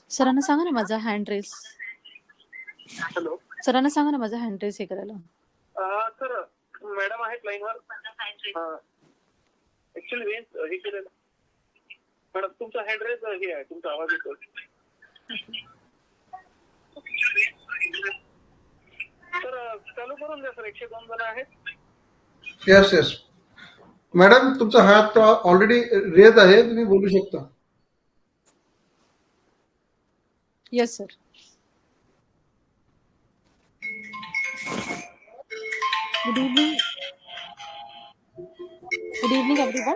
सरांना सांगा ना माझा हँड रेस. हॅलो सरांना सांगा ना माझा हँड रेस हे करायला. सर मॅडम आहेत लाईनवर. ऍक्च्युली हे केलेलं मॅडम तुमचा हँड रेस हे आहे, तुमचा आवाज येतो. सर चालू करून द्या सर. 102 जण आहेत. येस येस मॅडम तुमचा हात ऑलरेडी रेज आहे, तुम्ही बोलू शकता. Yes sir. Good evening. Good evening everyone.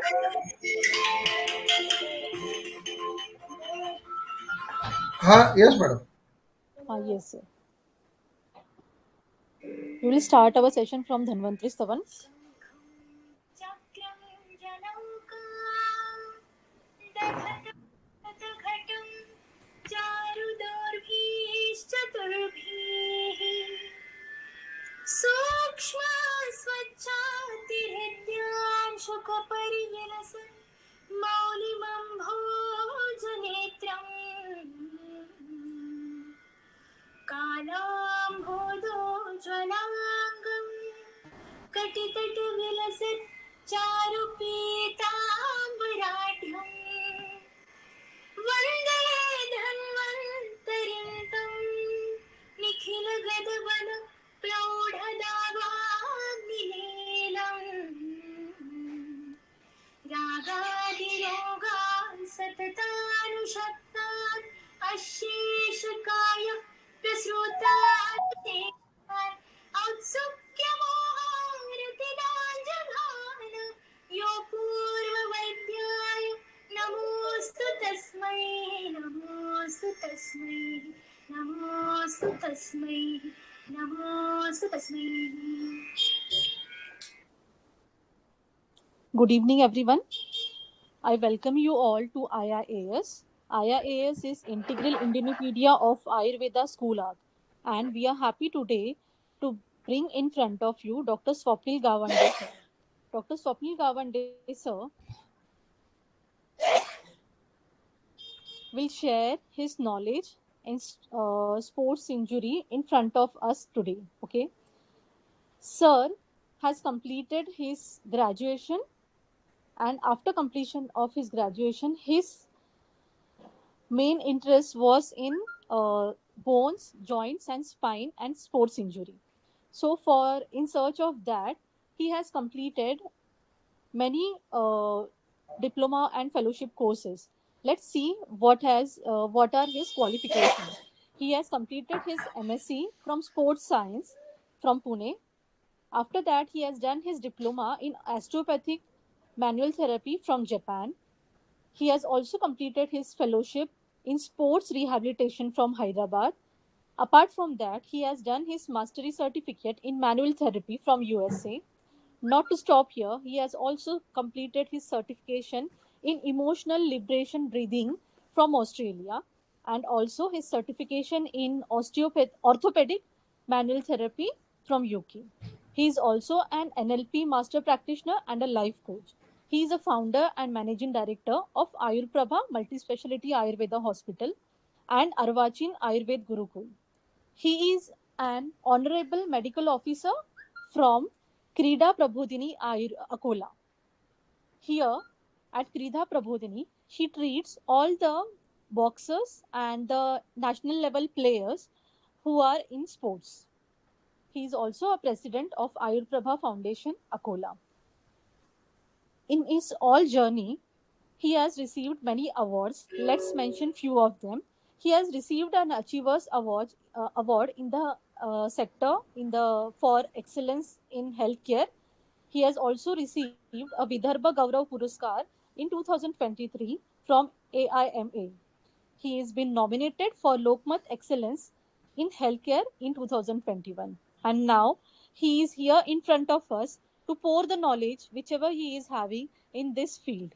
हा yes madam. Yes sir. We will start our session from Dhanvantri Stavan. सूक्ष्म स्वच्छातिहृद्यांशुकपरिविलस मौलिमम्भोजनेत्रम् कालाम्भोदोज्ज्वलाङ्गम् कटितटविलसत् चारुपीताम्बराढ्यम् वन्दे धन्वन्तरिं तं निखिलगदबल प्रौढदावाग्निलीलम् रागादिरोगान् सततानुषक्तान् अशेषकाय प्रसृतान् औत्सुक्यमोहारतिराजघान यो पूर्ववैद्याय नमोऽस्तु तस्मै नमोऽस्तु तस्मै नमोऽस्तु तस्मै नमोऽस्तु तस्मै. Good evening everyone. I welcome you all to IIAS. IIAS is Integral Indianopedia of Ayurveda School Art, and we are happy today to bring in front of you Dr. Swapnil Gawande. Dr. Swapnil Gawande sir will share his knowledge in sports injury in front of us today. Okay. Sir has completed his graduation, and after completion of his graduation, his main interest was in bones, joints, and spine and sports injury. So, in search of that, he has completed many diploma and fellowship courses. Let's see what are his qualifications. He has completed his MSc from Sports Science from Pune. After that, he has done his diploma in osteopathic manual therapy from Japan. He has also completed his fellowship in sports rehabilitation from Hyderabad. Apart from that, he has done his mastery certificate in manual therapy from USA. Not to stop here, he has also completed his certification in emotional liberation breathing from Australia, and also his certification in orthopedic manual therapy from UK. He is also an NLP master practitioner and a life coach. He is a founder and managing director of Ayurprabha Multi-Speciality Ayurveda Hospital and Arvachin Ayurved Gurukul. He is an honorable medical officer from Krida Prabodhini Akola. Here at Krida Prabodhini, he treats all the boxers and the national level players who are in sports. He is also a president of Ayurprabha Foundation, Akola. In his all journey, he has received many awards. Let's mention few of them. He has received an Achievers Award in the sector for excellence in healthcare. He has also received a Vidarbha Gaurav Puruskar in 2023 from AIMA. He has been nominated for Lokmat Excellence in Healthcare in 2021. And now he is here in front of us to pour the knowledge whichever he is having in this field.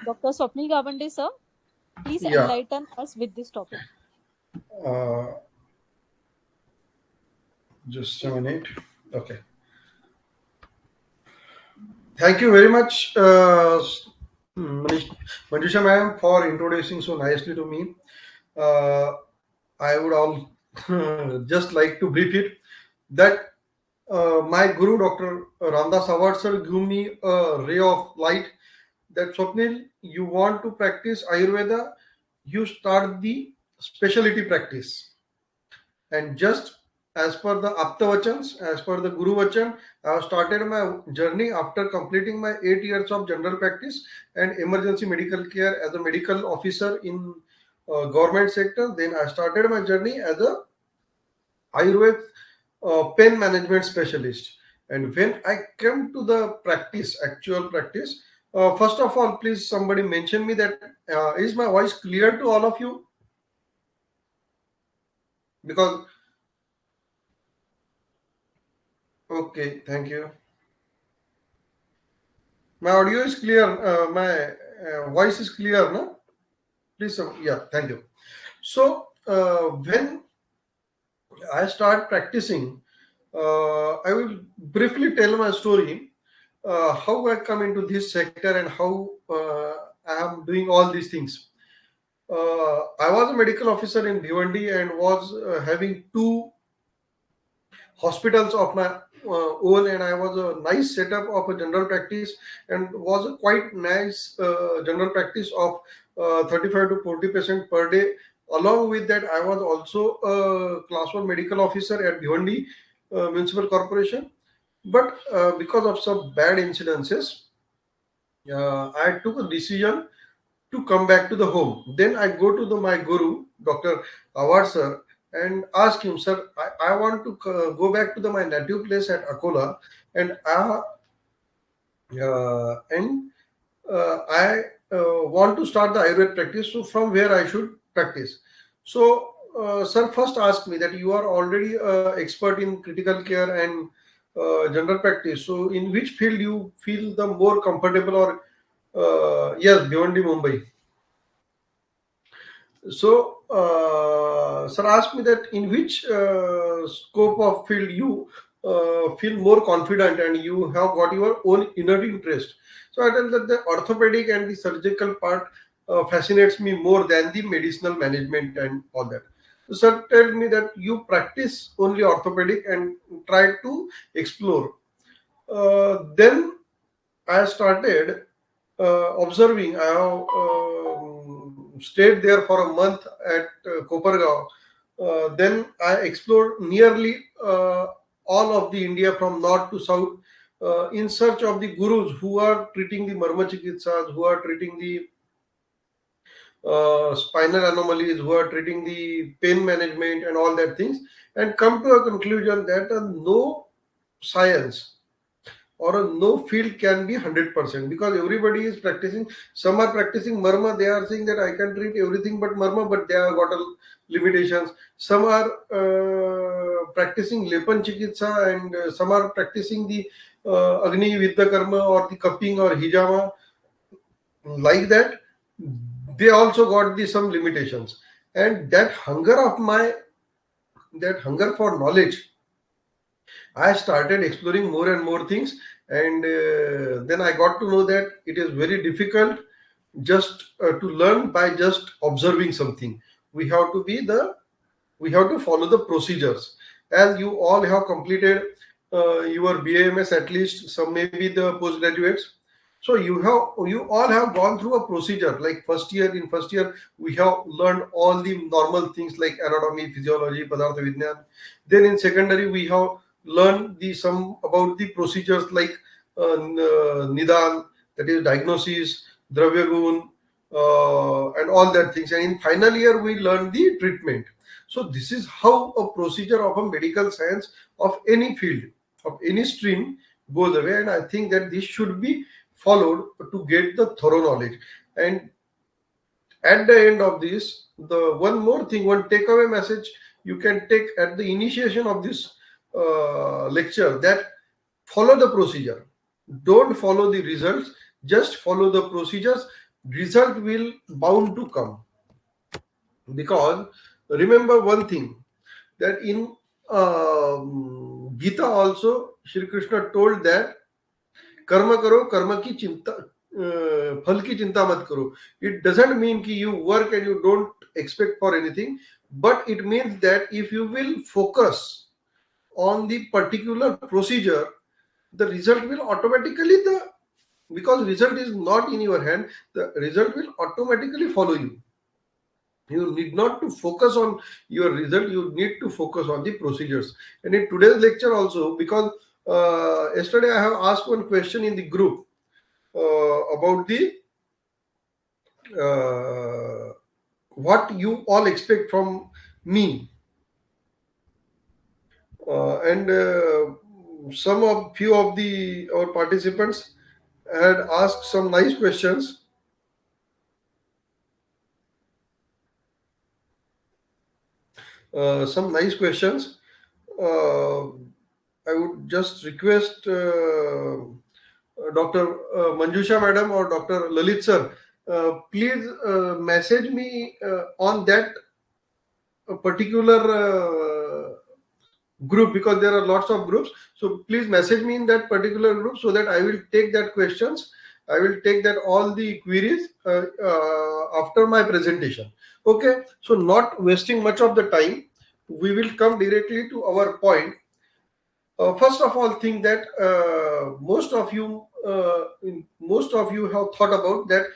Dr. Swapnil Gawande sir, please enlighten us with this topic. Just a minute. Okay. Thank you very much, Manjusha ma'am, for introducing so nicely to me. Uh, I would all just like to brief it that my guru, Dr. Ramdas Awad sir, gave me a ray of light that Swapnil, you want to practice Ayurveda, you start the specialty practice. And just as per the Aptavachans, as per the Guru Vachan, I have started my journey after completing my 8 years of general practice and emergency medical care as a medical officer in government sector. Then I started my journey as a Ayurved pain management specialist. And when I came to the practice, actual practice, first of all, please somebody mention me that is my voice clear to all of you? Because okay, thank you. My audio is clear. My voice is clear, no? Please, yeah, thank you. So when I start practicing, I will briefly tell my story, how I come into this sector and how I am doing all these things. I was a medical officer in Bhiwandi and was having two hospitals of my own, and I was a nice setup of a general practice and was a quite nice general practice of 35 to 40% per day. Along with that, I was also a class 1 medical officer at Bhiwandi Municipal Corporation. But because of some bad incidences, I took a decision to come back to the home. Then I go to my guru, Dr. Awad sir, and ask him, sir, I want to go back to my native place at Akola, and and I want to start the Ayurved practice. So from where I should practice? So sir first asked me that you are already expert in critical care and general practice. So in which field you feel the more comfortable, or yes, Bhiwandi, Mumbai. So, sir asked me that in which scope of field you feel more confident and you have got your own inner interest. So, I tell that the orthopedic and the surgical part fascinates me more than the medicinal management and all that. So, sir told me that you practice only orthopedic and try to explore. Then I started observing. I have stayed there for a month at Kopargaon. Then I explored nearly all of the India from north to south in search of the gurus who are treating the marma chikitsas, who are treating the spinal anomalies, who are treating the pain management and all that things, and come to a conclusion that no science or a no field can be 100% because everybody is practicing. Some are practicing marma, they are saying that I can treat everything but marma, but they have got limitations. Some are practicing lepan chikitsa, and some are practicing the agni vidya karma or the cupping or hijama, like that. They also got the some limitations, and that hunger for knowledge, I started exploring more and more things, and then I got to know that it is very difficult just to learn by just observing something. We have to be the we have to follow the procedures. As you all have completed your BAMS, at least some maybe the postgraduates. So you all have gone through a procedure. Like first year we have learned all the normal things like anatomy, physiology, padartha vidyan. Then in secondary we have learned the some about the procedures like nidan, that is diagnosis, dravya gun, and all that things. And in final year we learn the treatment. So this is how a procedure of a medical science of any field, of any stream goes away. And I think that this should be followed to get the thorough knowledge. And at the end of this, the one more thing, one takeaway message you can take at the initiation of this lecture, that follow the procedure. Don't follow the results, just follow the procedures. Result will bound to come, because remember one thing, that in Gita also Shri Krishna told that कर्म करो, कर्म की चिंता, फल की चिंता मत करो. It doesn't mean कि you work and you don't expect for anything, but it means that if you will focus on the particular procedure, the result will automatically, because result is not in your hand, the result will automatically follow you. You need not to focus on your result, you need to focus on the procedures. And in today's lecture also, because yesterday I have asked one question in the group about the uh, what you all expect from me, and some of few of the our participants had asked some nice questions. Some nice questions. uh, I would just request Dr. Manjusha Madam or Dr. Lalit Sir, please message me on that particular group, because there are lots of groups. So please message me in that particular group so that I will take that questions. I will take that all the queries after my presentation. Okay. So not wasting much of the time, we will come directly to our point. First of all, think that most of you have thought about that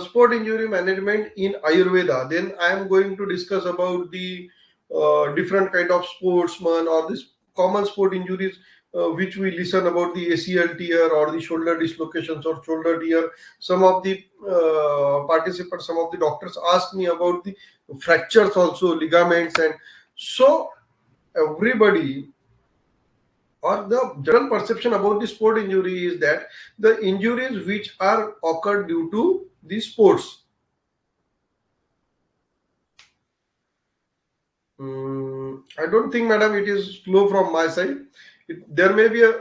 sport injury management in Ayurveda. Then I am going to discuss about the different kind of sportsman or this common sport injuries, which we listen about, the ACL tear or the shoulder dislocations or shoulder tear. Some of the participants, some of the doctors asked me about the fractures also, ligaments, and so everybody, or the general perception about the sport injury is that the injuries which are occurred due to the sports. I don't think, madam, it is slow from my side. There may be a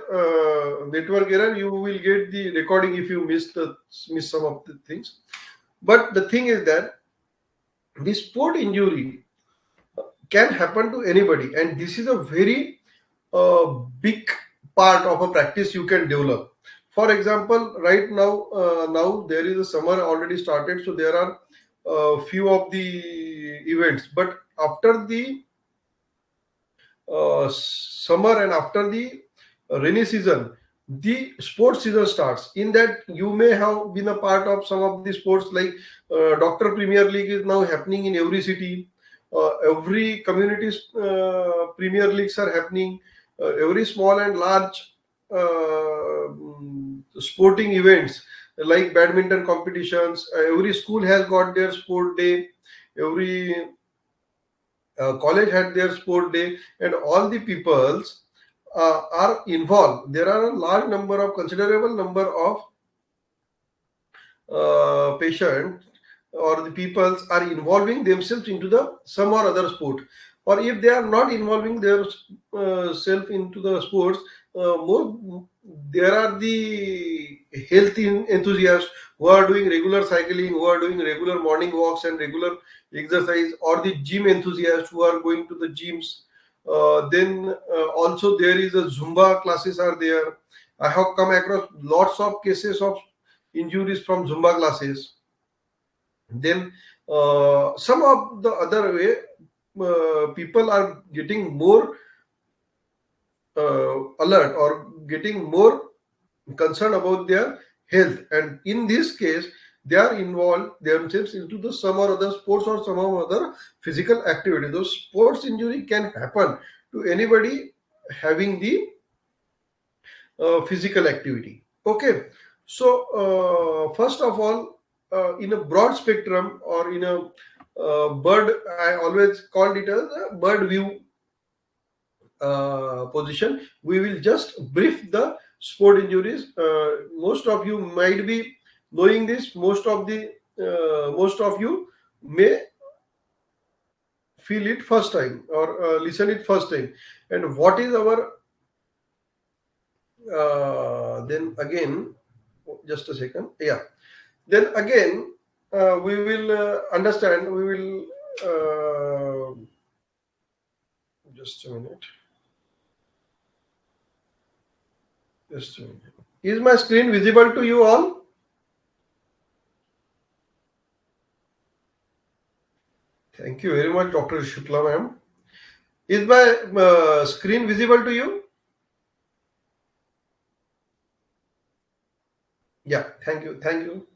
network error. You will get the recording if you miss some of the things. But the thing is that the sport injury can happen to anybody, and this is a very big part of a practice you can develop. For example, right now there is a summer already started, so there are few of the events. But after the summer and after the rainy season, the sports season starts. In that, you may have been a part of some of the sports, like Doctor Premier League is now happening in every city. Every community's Premier Leagues are happening. Every small and large sporting events like badminton competitions. Every school has got their sport day. Every college had their sport day, and all the peoples are involved. There are a large number of considerable number of patients or the peoples are involving themselves into the some or other sport. Or if they are not involving their self into the sports, more there are the health enthusiasts who are doing regular cycling, who are doing regular morning walks and regular exercise, or the gym enthusiasts who are going to the gyms. Then also there is a Zumba classes are there. I have come across lots of cases of injuries from Zumba classes. Then some of the other way, people are getting more alert or getting more concerned about their health, and in this case they are involved themselves into the some or other sports or some or other physical activity. Those sports injury can happen to anybody having the physical activity. Okay. So first of all, in a broad spectrum, or in a bird, I always called it as a bird view position, we will just brief the sport injuries. Most of you might be knowing this. Most of you may feel it first time, or listen it first time. And what is our then again, just a second, yeah, then again we will understand, we will just a minute, just a minute. Is my screen visible to you all? Thank you very much, Dr. Shukla ma'am. Is my screen visible to you? Yeah, thank you, thank you,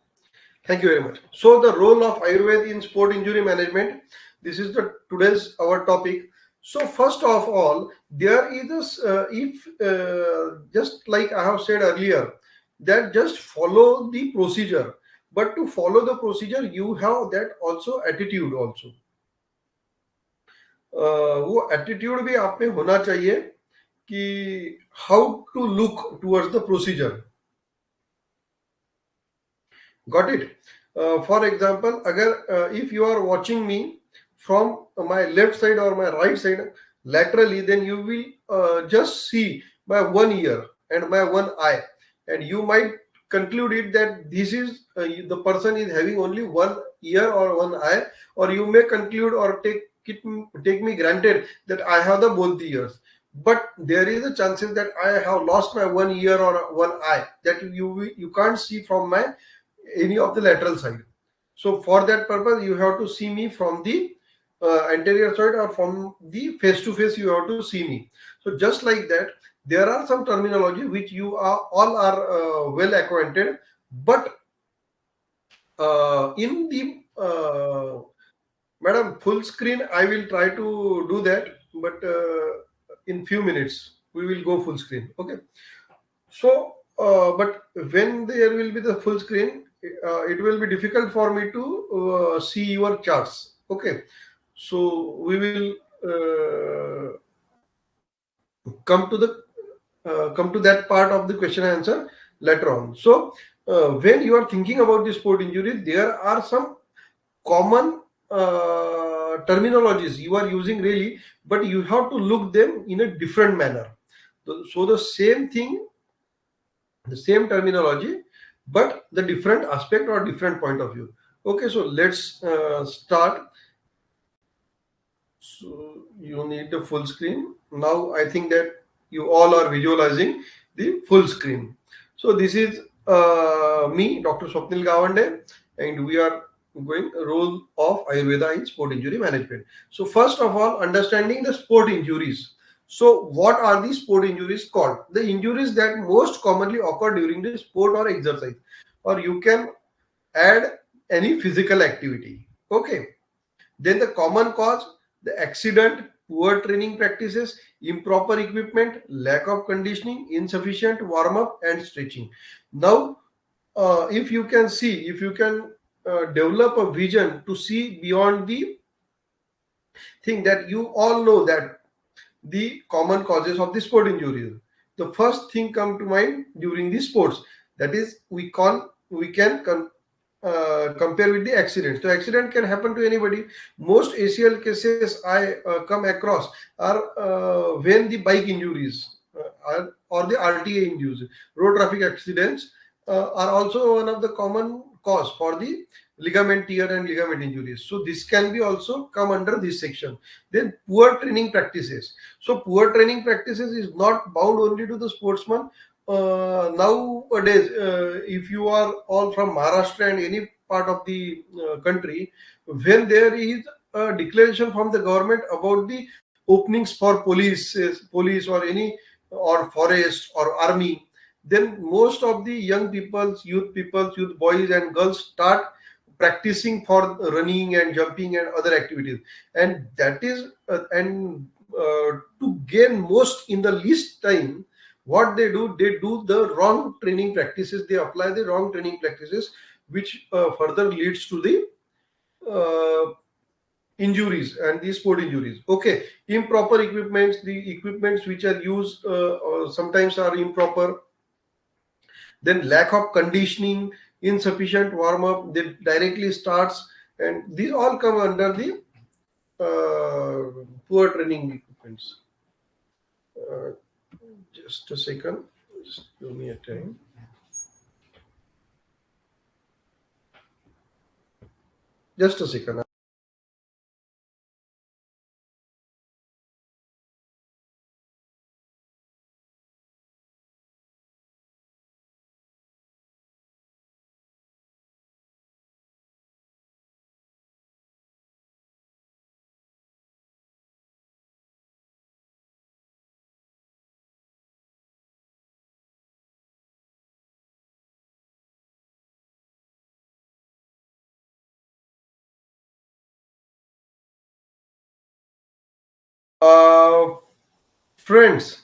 thank you very much. So the role of Ayurveda in sport injury management. This is the today's our topic. So first of all, there is this if just like I have said earlier, that just follow the procedure. But to follow the procedure, you have that also attitude also. वो attitude भी आप में होना चाहिए कि how to look towards the procedure. Got it? For example, agar if you are watching me from my left side or my right side laterally, then you will just see my one ear and my one eye, and you might conclude it that this is the person is having only one ear or one eye, or you may conclude or take me granted that I have the both the ears. But there is a chances that I have lost my one ear or one eye that you can't see from my any of the lateral side. So for that purpose, you have to see me from the anterior side or from the face to face. You have to see me. So just like that, there are some terminology which you are all are well acquainted, but in the madam full screen, I will try to do that, but in few minutes we will go full screen. Okay. So, but when there will be the full screen, it will be difficult for me to see your charts. Okay, so we will come to that part of the question and answer later on. So, when you are thinking about the sport injury, there are some common terminologies you are using really, but you have to look them in a different manner. So the same thing, the same terminology, but the different aspect or different point of view. Okay, so let's start. So you need the full screen. Now I think that you all are visualizing the full screen. So this is me, Dr. Swapnil Gawande, and we are going role of Ayurveda in sport injury management. So first of all, understanding the sport injuries. So what are the sport injuries called? The injuries that most commonly occur during the sport or exercise, or you can add any physical activity. Okay, then the common cause, the accident, poor training practices, improper equipment, lack of conditioning, insufficient warm up and stretching. Now, if you can see, if you can develop a vision to see beyond the thing that you all know that the common causes of the sport injuries. The first thing come to mind during the sports, that is we can compare with the accident. So accident can happen to anybody. Most ACL cases I come across are when the bike injuries or the RTA injuries. Road traffic accidents are also one of the common cause for the ligament tear and ligament injuries. So this can be also come under this section. Then poor training practices. So poor training practices is not bound only to the sportsman. Nowadays, if you are all from Maharashtra and any part of the country, when there is a declaration from the government about the openings for police or any or forest or army, then most of the young people, youth boys and girls start practicing for running and jumping and other activities, and that is to gain most in the least time, what they do the wrong training practices, they apply the wrong training practices, which further leads to the uh, injuries and the sport injuries. Okay, improper equipments, the equipments which are used sometimes are improper. Then lack of conditioning, insufficient warm up, they directly starts, and these all come under the poor training equipments. uh, just a second, just give me a time. Just a second. uh, Friends,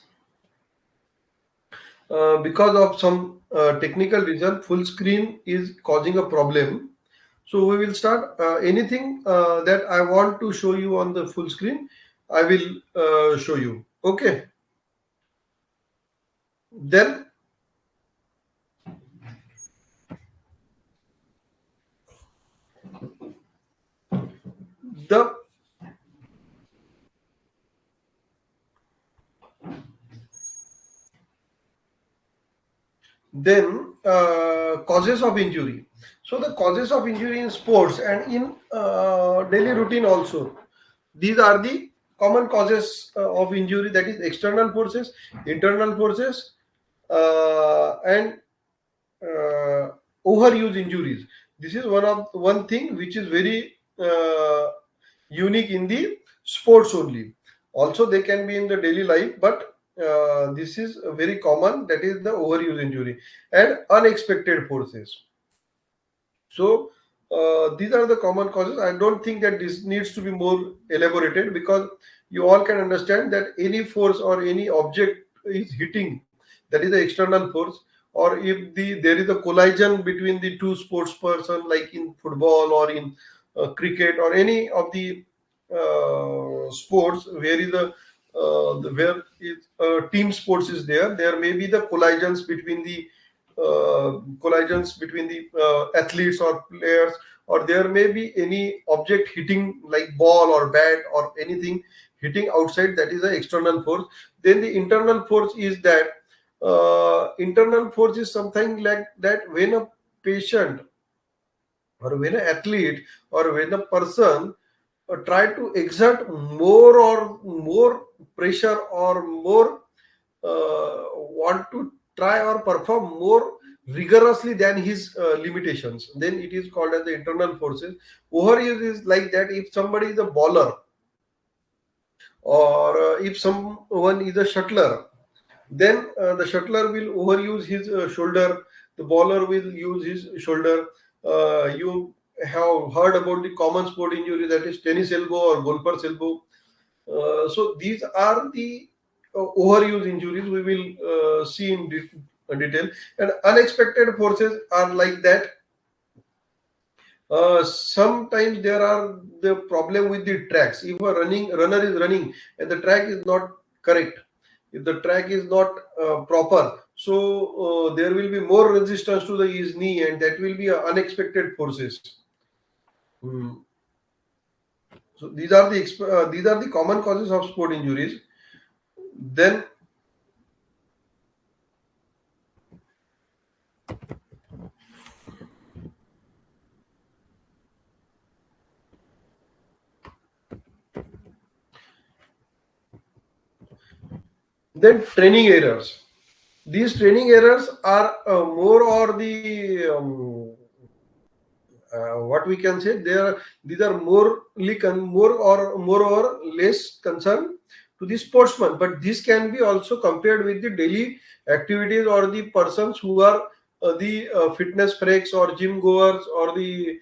because of some technical reason, full screen is causing a problem. So we will start. Anything that I want to show you on the full screen, I will show you. Okay. Then the causes of injury. So the causes of injury in sports and in daily routine also. These are the common causes of injury, that is external forces, internal forces, and uh, overuse injuries. This is one thing which is very unique in the sports only. Also, they can be in the daily life, but this is very common. That is the overuse injury and unexpected forces. So these are the common causes. I don't think that this needs to be more elaborated, because you all can understand that any force or any object is hitting, that is the external force. Or if there is a collision between the two sports person, like in football or in cricket or any of the sports where is where is team sports is there, there may be the collisions between the athletes or players, or there may be any object hitting like ball or bat or anything hitting outside, that is the external force. Then the internal force is that internal force is something like that when a patient or when an athlete or when a person try to exert more pressure or more want to try or perform more rigorously than his limitations, then it is called as the internal forces. Overuse is like that if somebody is a bowler, or if someone is a shuttler, then the shuttler will overuse his shoulder, the bowler will use his shoulder. You have heard about the common sport injury, that is tennis elbow or golfer's elbow. So these are the overuse injuries we will see in detail. And unexpected forces are like that. Sometimes there are the problem with the tracks. If a runner is running and the track is not correct, if the track is not proper, so there will be more resistance to his knee, and that will be unexpected forces. Hmm. So these are the common causes of sport injuries. Then training errors. These training errors are more or the what we can say, these are more or less concerned to the sportsman, but this can be also compared with the daily activities or the persons who are the fitness freaks or gym goers or the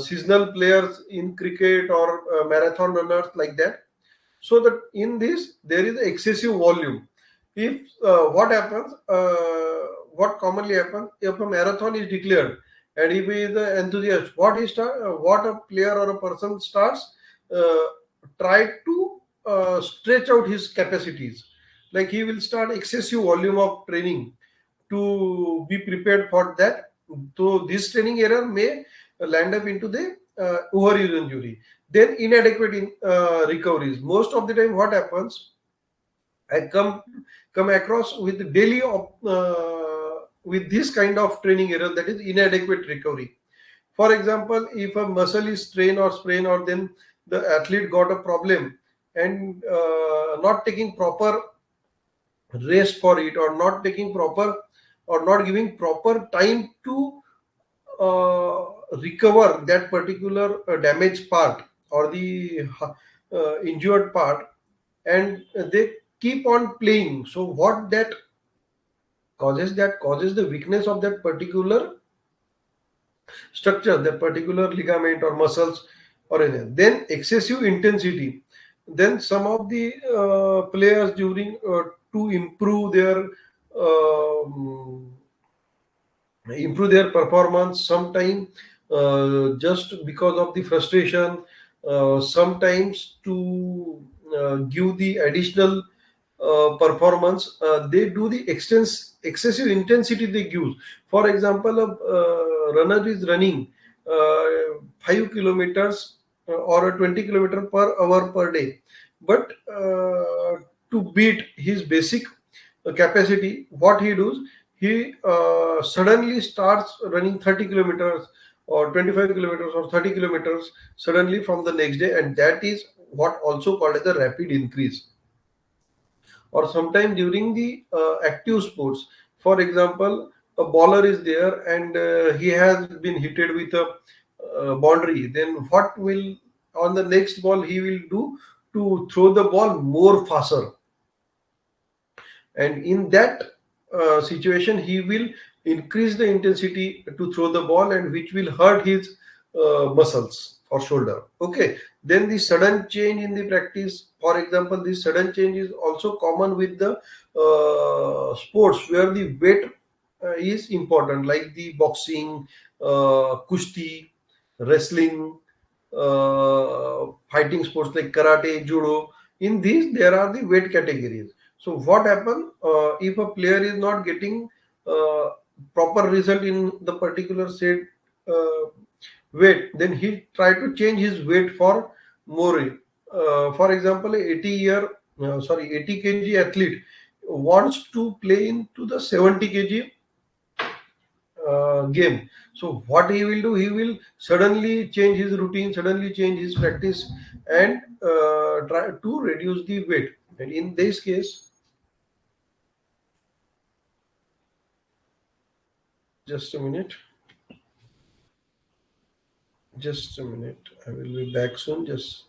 seasonal players in cricket or marathon runners like that. So that in this there is excessive volume. If what commonly happens if a marathon is declared, and if he is an enthusiast, what a player or a person starts, uh, try to stretch out his capacities, like he will start excessive volume of training to be prepared for that. So this training error may land up into the overuse injury. Then inadequate recoveries. Most of the time, what happens? I come across with daily with this kind of training error, that is inadequate recovery. For example, if a muscle is strained or sprained, or then the athlete got a problem and not taking proper rest for it, or not taking proper or not giving proper time to recover that particular damaged part or the injured part, and they keep on playing. So what that causes the weakness of that particular structure, that particular ligament or muscles or anything. Then excessive intensity. Then some of the players during to um, improve their performance sometime just because of the frustration, sometimes to give the additional performance, they do the excessive intensity they give. For example, a runner is running 5 kilometers or a 20 kilometer per hour per day, but to beat his basic capacity, what he does, he suddenly starts running 30 kilometers or 25 kilometers or 30 kilometers suddenly from the next day, and that is what also called as a rapid increase. Or sometime during the active sports, for example, a bowler is there and he has been hitted with a boundary, then what will on the next ball he will do to throw the ball more faster, and in that situation he will increase the intensity to throw the ball, and which will hurt his muscles or shoulder. Okay, then the sudden change in the practice, for example, this sudden change is also common with the sports where the weight is important, like the boxing, kushti, wrestling, fighting sports like karate, judo. In these, there are the weight categories. So, what happens if a player is not getting uh, proper result in the particular said uh, weight? Then he try to change his weight for more. For example, a 80 kg athlete wants to play into the 70 kg game. So what he will do, he will suddenly change his routine, suddenly change his practice, and try to reduce the weight. And in this case, just a minute, just a minute, I will be back soon. Just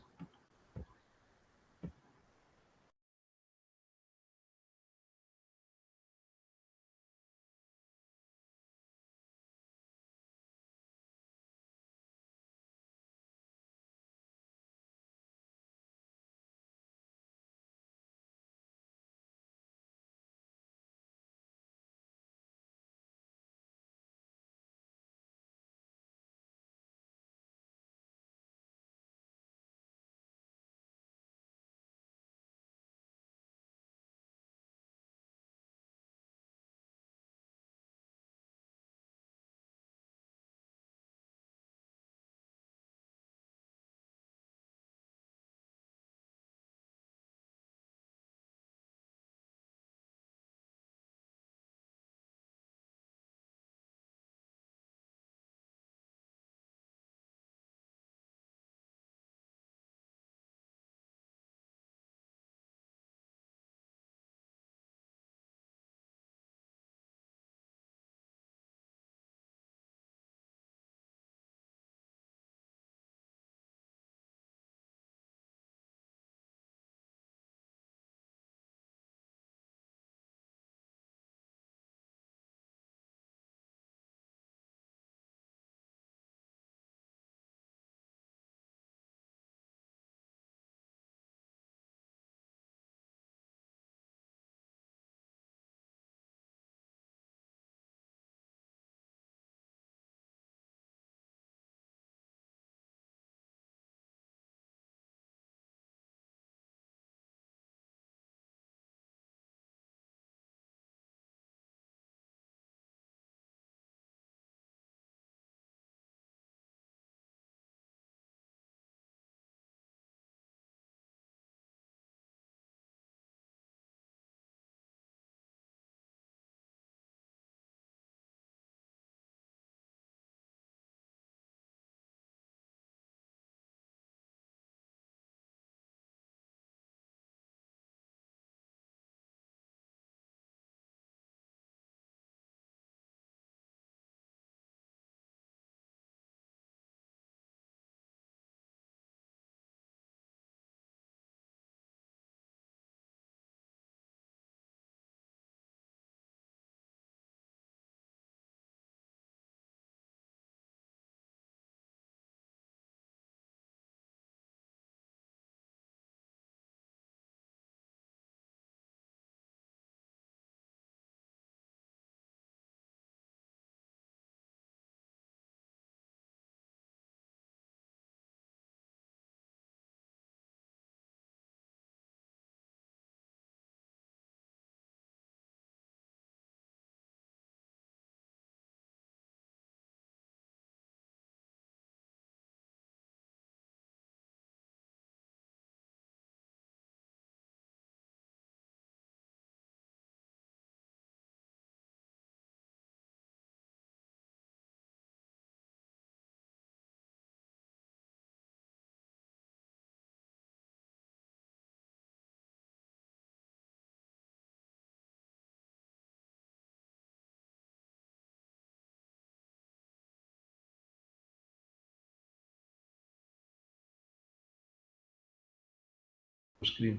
screen.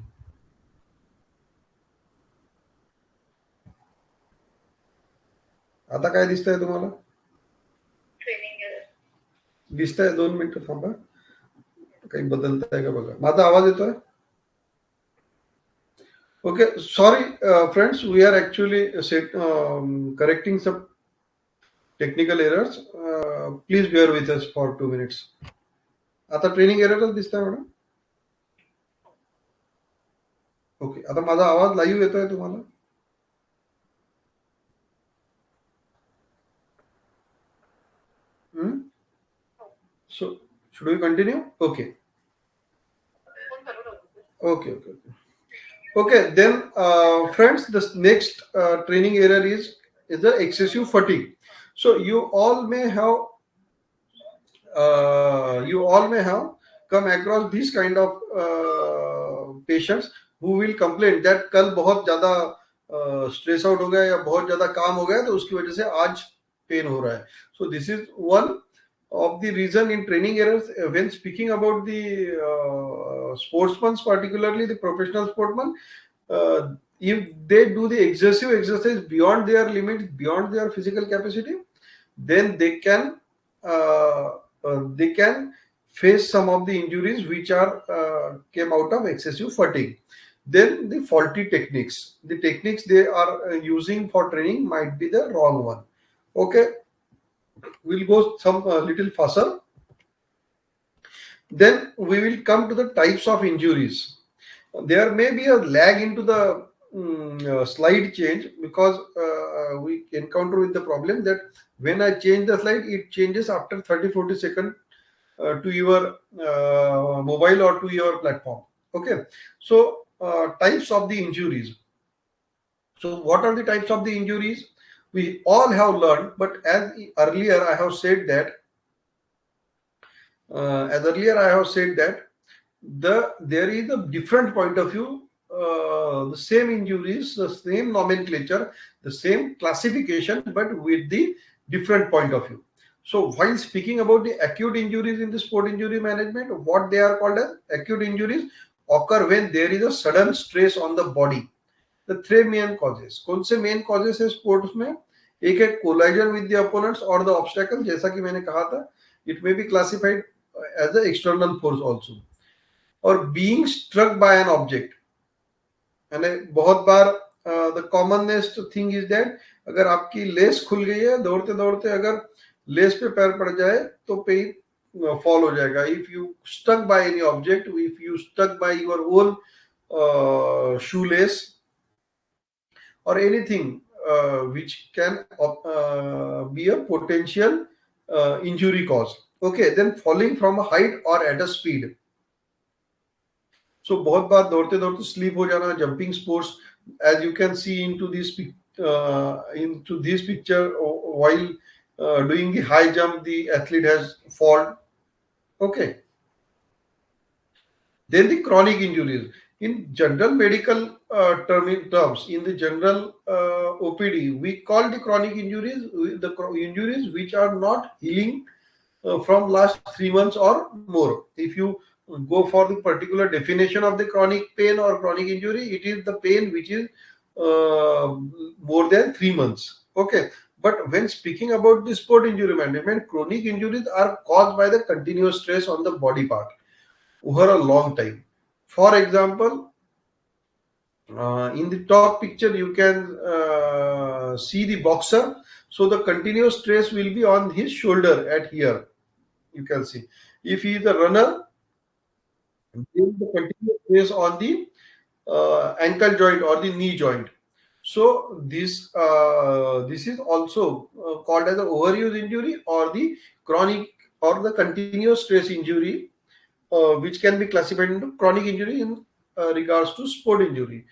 आता काय दिसतंय तुम्हाला? Training दिसतंय? 2 मिनिटं थांबा, काही बदलत आहे का बघा. माझा आवाज येतोय? Okay, sorry, friends, we are actually correcting some technical errors. Please bear with us for 2 minutes. आता ट्रेनिंग एररच दिसतंय मॅडम. ओके, आता माझा आवाज लाईव्ह येतोय तुम्हाला? So, should we continue? Okay. Okay. Okay, then friends, this next training error is the excessive fatigue. So you all may have come across these kind of patients who will complain that कल बहुत ज्यादा stress out हो गया या बहुत ज्यादा काम हो गया तो उसकी वजह से आज पेन हो रहा है. So this is one of the reason in training errors when speaking about the sportsmen, particularly the professional sportsmen. If they do the excessive exercise beyond their limits, beyond their physical capacity, then uh, they can face some of the injuries which are came out of excessive fatigue. Then the faulty techniques, the techniques they are using for training might be the wrong one. Okay, we'll go some little faster. Then we will come to the types of injuries. There may be a lag into the slide change because we encounter with the problem that when I change the slide, it changes after 30-40 seconds to your mobile or to your platform. Okay, so types of the injuries. So what are the types of the injuries? We all have learned, but as earlier I have said that there is a different point of view. The same injuries, the same nomenclature, the same classification, but with the different point of view. So while speaking about the acute injuries in the sport injury management, what they are called as acute injuries occur when there is a sudden stress on the body. The three main causes. कौन से main causes है sports में? एक है collision with the opponents or the obstacle, जैसा कि मैंने कहा था. It may be classified as an external force also. और being struck by an object. यानी बहुत बार the commonest thing is that अगर आपकी लेस खुल गई है दौड़ते दौड़ते, अगर लेस पे पैर पड़ जाए तो पेन फॉल हो जाएगा. If you stuck by any object, if you stuck by your own shoelace or anything which can be a potential injury cause. Okay, then falling from a height or at a speed. So बहुत बार दौड़ते दौड़ते sleep हो जाना, jumping sports, as you can see into this picture, while doing the high jump the athlete has fallen. Okay, then the chronic injuries. In general medical terms, in the general OPD, we call the chronic injuries injuries which are not healing from last 3 months or more. If you go for the particular definition of the chronic pain or chronic injury, it is the pain which is more than 3 months. Okay, but when speaking about the sport injury management, chronic injuries are caused by the continuous stress on the body part over a long time. For example, in the top picture you can see the boxer. So the continuous stress will be on his shoulder at here. You can see if he is a runner, then the continuous stress on the ankle joint or the knee joint. So this is also called as the overuse injury or the chronic or the continuous stress injury, which can be classified into chronic injury in regards to sport injury.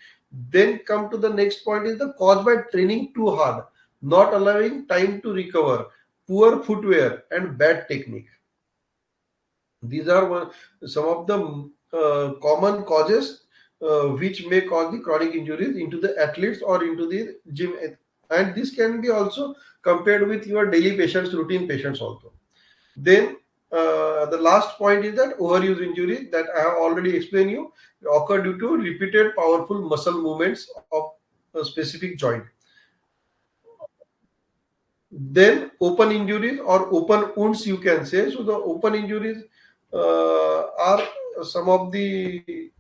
Then come to the next point is the caused by training too hard, not allowing time to recover, poor footwear and bad technique. These are some of the common causes which may cause the chronic injuries into the athletes or into the gym, and this can be also compared with your daily patients, routine patients also. Then the last point is that overuse injury that I have already explained you occur due to repeated powerful muscle movements of a specific joint. Then open injuries or open wounds, you can say. So the open injuries are some of the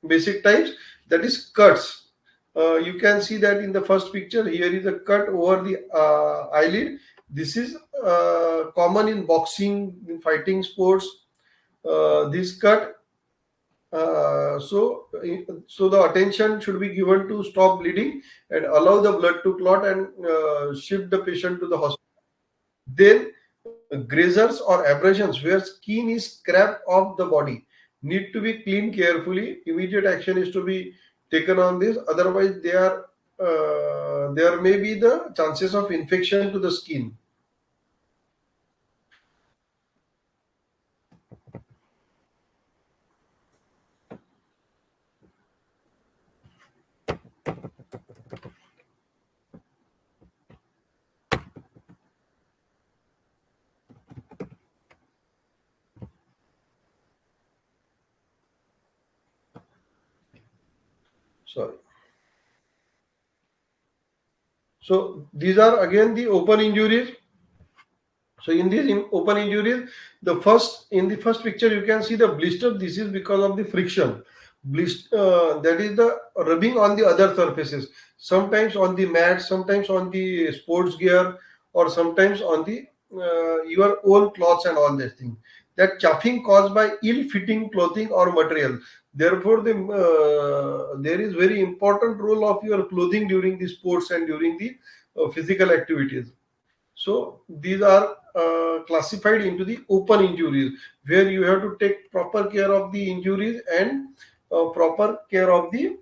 basic types, that is cuts. You can see that in the first picture. Here is a cut over the eyelid. This is common in boxing, in fighting sports. This cut, so the attention should be given to stop bleeding and allow the blood to clot and shift the patient to the hospital. Then grazers or abrasions where skin is scraped off the body need to be cleaned carefully. Immediate action is to be taken on this. Otherwise, there may be the chances of infection to the skin. Sorry. So these are again the open injuries. So in these open injuries, in the first picture you can see the blister. This is because of the friction. That is the rubbing on the other surfaces. Sometimes on the mat, sometimes on the sports gear, or sometimes on the your own clothes and all these things. That chafing caused by ill-fitting clothing or material. Therefore, there is very important role of your clothing during the sports and during the physical activities. So these are classified into the open injuries, where you have to take proper care of the injuries and proper care of the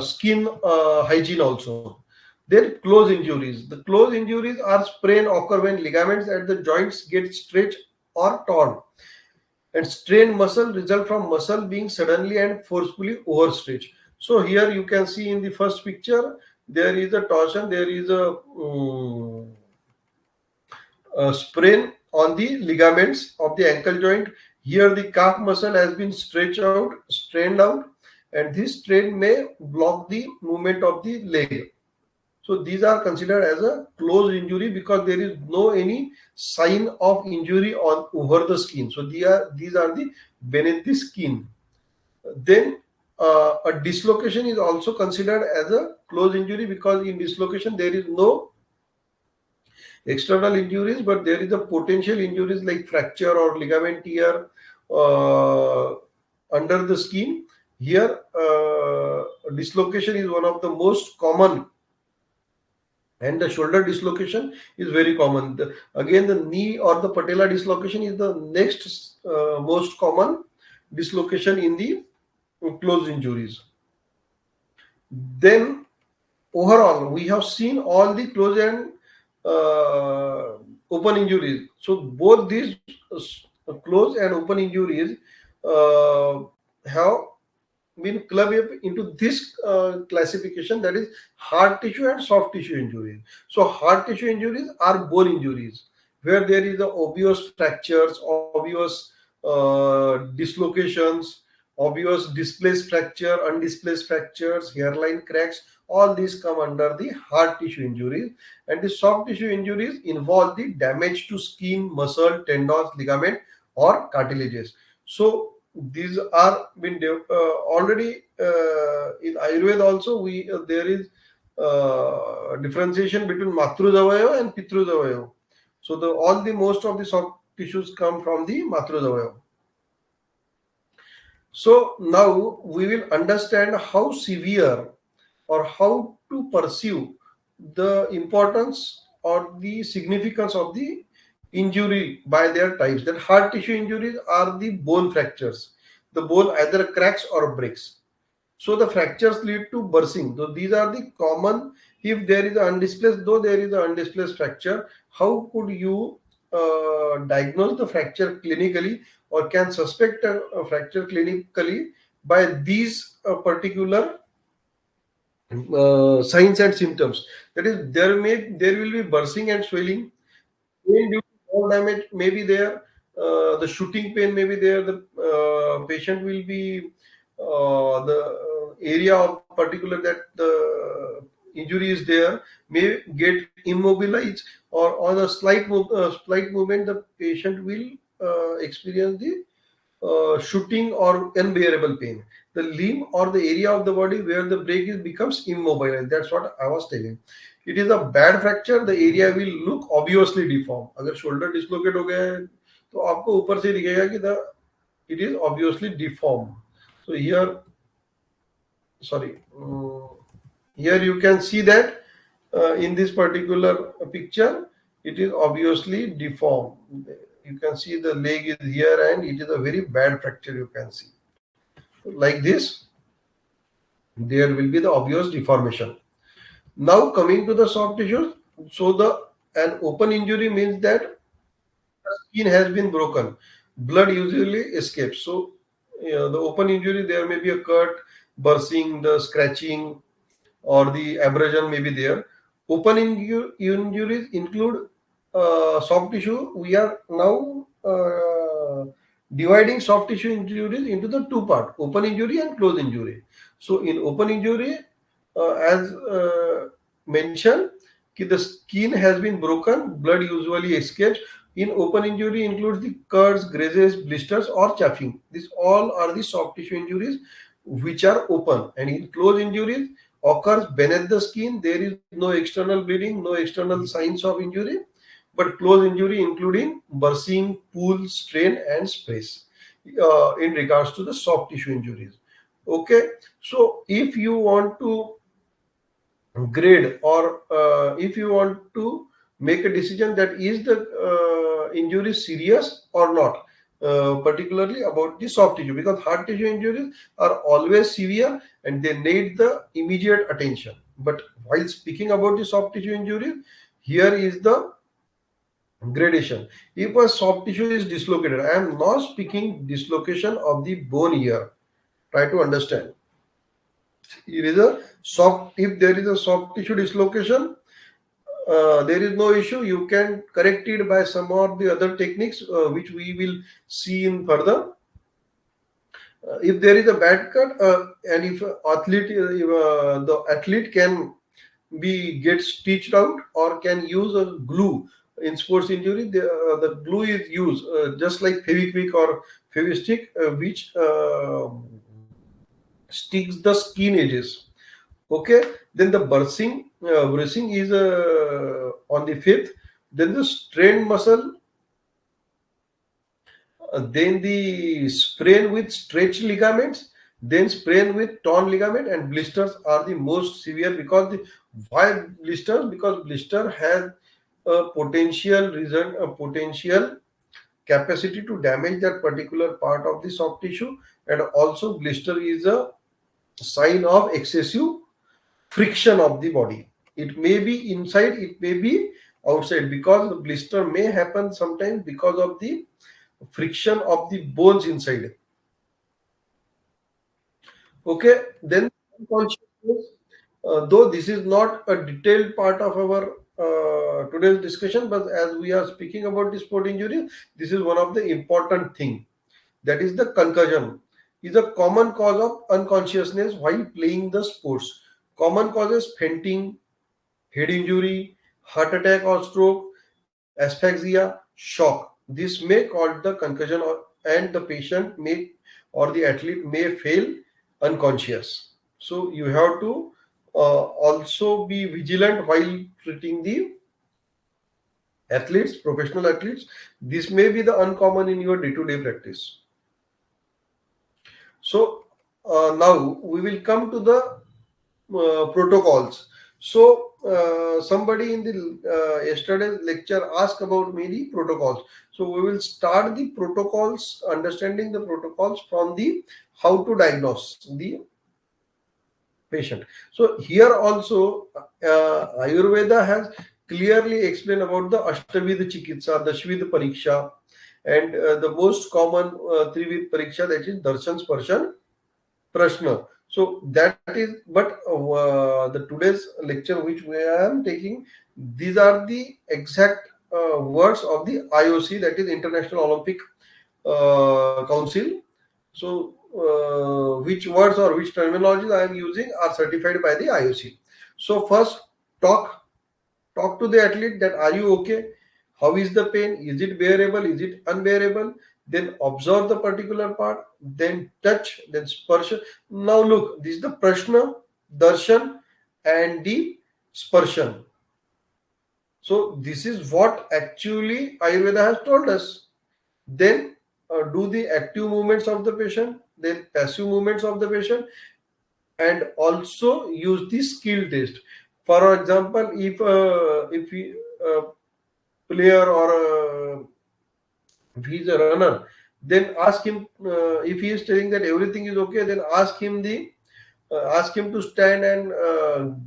skin hygiene also. Then close injuries. The close injuries are sprain occur when ligaments at the joints get stretched or torn, and strained muscle result from muscle being suddenly and forcefully overstretched. So here you can see in the first picture there is a torsion, there is a sprain on the ligaments of the ankle joint. Here the calf muscle has been strained out, and this strain may block the movement of the leg. So these are considered as a closed injury because there is no any sign of injury on over the skin. So these are the beneath the skin. Then a dislocation is also considered as a closed injury because in dislocation there is no external injuries, but there is a potential injuries like fracture or ligament tear uh, under the skin. Here, dislocation is one of the most common, and the shoulder dislocation is very common. Again, the knee or the patella dislocation is the next most common dislocation in the closed injuries. Then overall we have seen all the close and uh, open injuries. So both these close and open injuries uh, have been clubbed up into this classification, that is hard tissue and soft tissue injuries. So hard tissue injuries are bone injuries where there is the obvious fractures, obvious dislocations, obvious displaced fracture, undisplaced fractures, hairline cracks. All these come under the hard tissue injuries, and the soft tissue injuries involve the damage to skin, muscle, tendons, ligament, or cartilages. So these are been already in Ayurveda also. We there is differentiation between Matrudavaya and Pitrudavaya. So all the most of the soft tissues come from the Matrudavaya. So now we will understand how severe or how to perceive the importance or the significance of the injury by their types. That hard tissue injuries are the bone fractures. The bone either cracks or breaks. So the fractures lead to bursting. So these are the common. If there is an undisplaced, though there is an undisplaced fracture, how could you diagnose the fracture clinically, or can suspect a fracture clinically by these particular signs and symptoms? That is, there will be bursting and swelling. pain due to nerve damage may be there, the shooting pain may be there, the patient will be the area of particular that the injury is there may get immobilized, or on a slight movement the patient will experience the shooting or unbearable pain. The limb or the area of the body where the break is becomes immobile. That's what I was telling. It is a bad fracture. The area will look obviously deformed. अगर shoulder dislocate हो गया है तो आपको ऊपर से दिखेगा कि the it is obviously deformed. So here, sorry, here you can see that in this particular picture, it is obviously deformed. You can see the leg is here, and it is a very bad fracture. You can see like this. There will be the obvious deformation. Now coming to the soft tissues, so the an open injury means that the skin has been broken. Blood usually escapes. So the open injury, there may be a cut, bursting, the scratching, or the abrasion may be there. Open injuries include soft tissue. We are now dividing soft tissue injuries into the two part: open injury and closed injury. So in open injury, as mentioned, the skin has been broken, blood usually escapes. In open injury includes the cuts, grazes, blisters, or chafing. These all are the soft tissue injuries which are open. And in closed injuries occurs beneath the skin. There is no external bleeding, no external signs of injury, but closed injury including bursting, pull, strain, and sprays in regards to the soft tissue injuries. Okay, so if you want to grade, or if you want to make a decision that is the injury serious or not, particularly about the soft tissue, because hard tissue injuries are always severe and they need the immediate attention. But while speaking about the soft tissue injuries, here is the gradation. If a soft tissue is dislocated, I am not speaking dislocation of the bone here. Try to understand. It is a soft. If there is a soft tissue dislocation, there is no issue. You can correct it by some of the other techniques, which we will see in further. If there is a bad cut, and if the athlete can be get stitched out or can use a glue in sports injury, the glue is used just like Fevikwik or Fevistick, which sticks the skin edges. Okay, then the bruising is on the fifth. Then the strained muscle, then the sprain with stretched ligaments, then sprain with torn ligament, and blisters are the most severe. Because the why blisters? Because blister has a potential reason, a potential capacity to damage that particular part of the soft tissue, and also blister is a sign of excessive friction of the body. It may be inside, it may be outside, because the blister may happen sometimes because of the friction of the bones inside. Okay, then unconsciousness, though this is not a detailed part of our today's discussion, but as we are speaking about the sport injury, this is one of the important thing. That is the concussion is a common cause of unconsciousness while playing the sports. Common causes: fainting, head injury, heart attack or stroke, asphyxia, shock. This may cause the concussion, and the patient may or the athlete may fail unconscious. So you have to also be vigilant while treating the athletes, professional athletes. This may be the uncommon in your day-to-day practice. So now we will come to the protocols. So somebody in the yesterday's lecture asked about me the protocols. So we will start the protocols, understanding the protocols from the how to diagnose the patient. So here also Ayurveda has clearly explained about the Ashtavid Chikitsa, Dashvid Pariksha, and the most common Trivid Pariksha, that is Darshan Sparshan Prashna. So that is, but the today's lecture which we am taking, these are the exact words of the IOC, that is International Olympic Council. So, which words or which terminologies I am using are certified by the IOC. So, first, talk talk to the athlete that are you okay? How is the pain? Is it bearable? Is it unbearable? Then observe the particular part. Then touch. Then sparsha. Now look, this is the prashna, darshan, and the sparshan. So this is what actually Ayurveda has told us. Then do the active movements of the patient, then passive movements of the patient, and also use the skill test. For example, if we, player or if he's a runner, then ask him, if he is telling that everything is okay, then ask him to stand and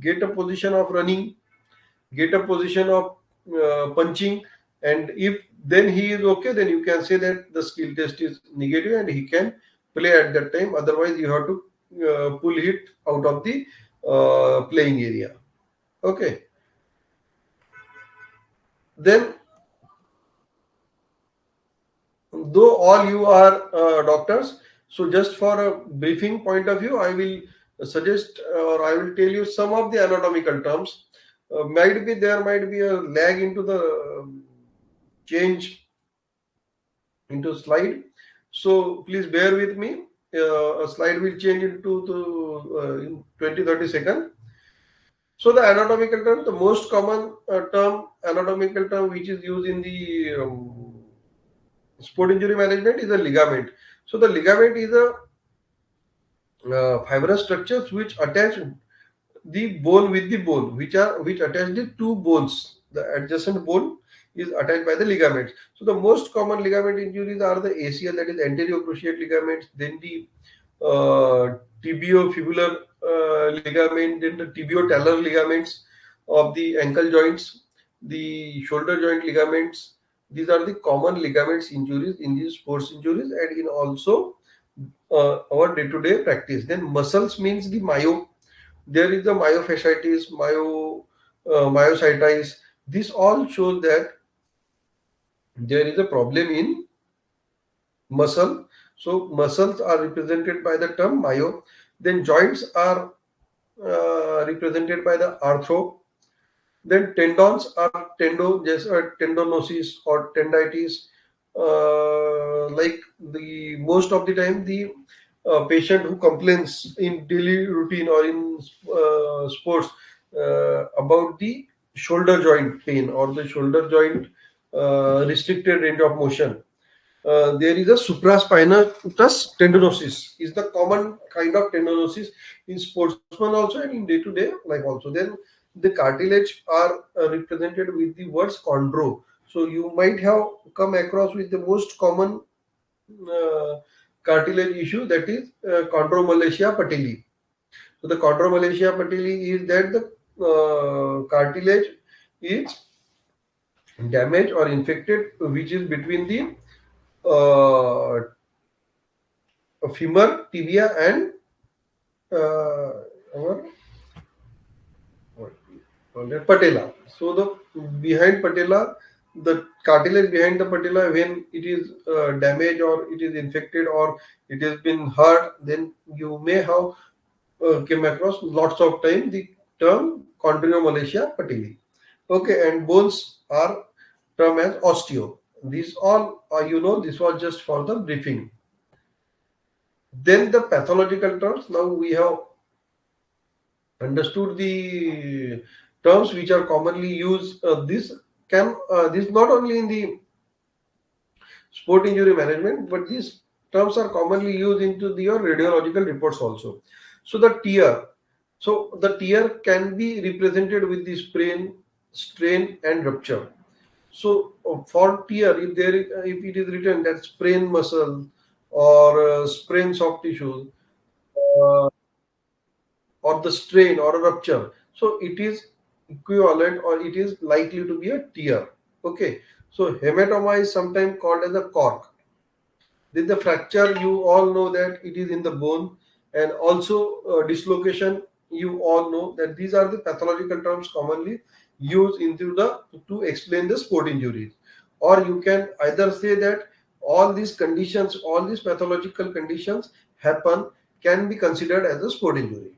get a position of running, get a position of punching, and if then he is okay, then you can say that the skill test is negative and he can play at that time. Otherwise, you have to pull it out of the playing area. Okay. Then, though all you are doctors, so just for a briefing point of view, I will suggest or I will tell you some of the anatomical terms. Might be there might be a lag into the change into slide, so please bear with me. A slide will change into in 20-30 seconds. So the anatomical term, the most common anatomical term which is used in the sport injury management is a ligament. So the ligament is a fibrous structures which attach the bone with the bone, which attach the two bones. The adjacent bone is attached by the ligaments. So the most common ligament injuries are the ACL, that is anterior cruciate ligaments, then the tibiofibular ligament, then the tibiotalar ligaments of the ankle joints, the shoulder joint ligaments. These are the common ligaments injuries in these sports injuries and in also our day-to-day practice. Then muscles means the myo. There is the myofasciitis, myositis. This all shows that there is a problem in muscle. So muscles are represented by the term myo. Then joints are represented by the arthro. Then tendons are tendinosis or tenditis. Like the most of the time, the patient who complains in daily routine or in sports about the shoulder joint pain or the shoulder joint restricted range of motion, there is a supraspinatus tendinosis is the common kind of tendinosis in sportsmen also and in day to day life also. Then the cartilage are represented with the words chondro. So you might have come across with the most common uh, cartilage issue, that is chondromalacia patella. So the chondromalacia patella is that the cartilage is damaged or infected, which is between the femur, tibia, and our what we call that, patella. So the behind patella, the cartilage behind the patella, when it is damaged or it is infected or it has been hurt, then you may have came across lots of time the term chondromalacia patella. Okay, and bones are termed as osteo. These all, this was just for the briefing. Then the pathological terms. Now we have understood the terms which are commonly used. This not only in the sport injury management, but these terms are commonly used into your radiological reports also. So the tear. So the tear can be represented with the sprain, strain, and rupture. So for tear, if it is written that sprain muscle or sprain soft tissue, uh, or the strain or a rupture, so it is equivalent or it is likely to be a tear. Okay, so hematoma is sometimes called as a cork. Then the fracture, you all know that it is in the bone, and also dislocation, you all know that these are the pathological terms commonly use into the to explain the sport injuries. Or you can either say that all these conditions, all these pathological conditions happen, can be considered as a sport injury.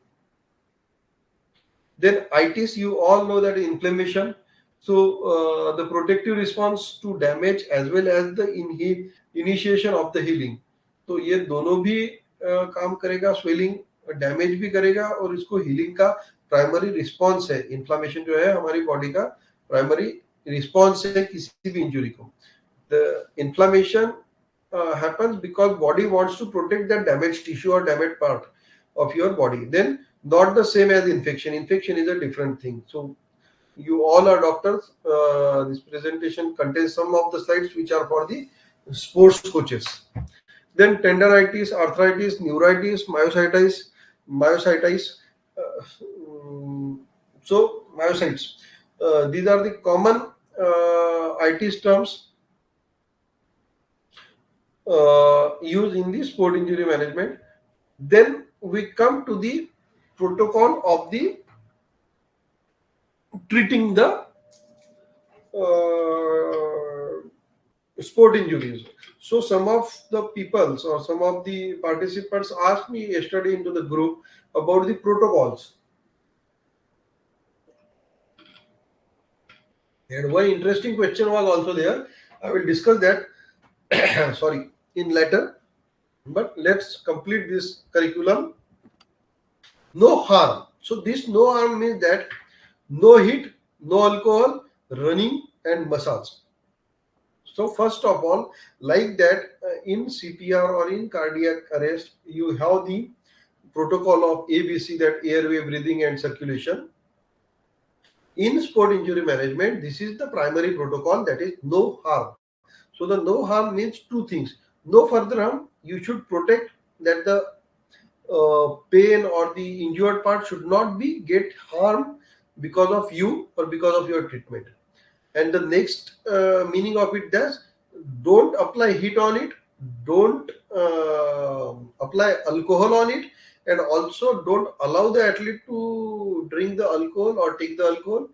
Then itis, you all know that inflammation. So the protective response to damage as well as the initiation of the healing. तो ये दोनों भी काम करेगा, swelling damage भी करेगा और इसको हीलिंग का प्राइमरी रिस्पॉन्स है. इन्फ्लामेशन जो है हमारी बॉडी का प्राइमरी रिस्पॉन्स है किसी भी इंजुरी को. The inflammation happens because body wants to protect that damaged tissue or damaged part of your body. Then not the same as infection. Infection is a different thing. So you all are doctors. This presentation contains some of the slides which are for the sports coaches. Then tendinitis, arthritis, neuritis, myositis. So myositis. These are the common itis terms used in the sport injury management. Then we come to the protocol of the treating the sport injuries. So some of the peoples or some of the participants asked me yesterday into the group about the protocols. And one interesting question was also there. I will discuss that sorry in later. But let's complete this curriculum. No harm. So this no harm means that no heat, no alcohol, running and massage. So first of all, like that in CPR or in cardiac arrest, you have the protocol of ABC, that airway, breathing and circulation. In sport injury management, this is the primary protocol, that is no harm. So the no harm means two things. No further harm. You should protect that the pain or the injured part should not be get harmed because of you or because of your treatment. And the next meaning of it is, don't apply heat on it, don't apply alcohol on it, and also don't allow the athlete to drink the alcohol or take the alcohol.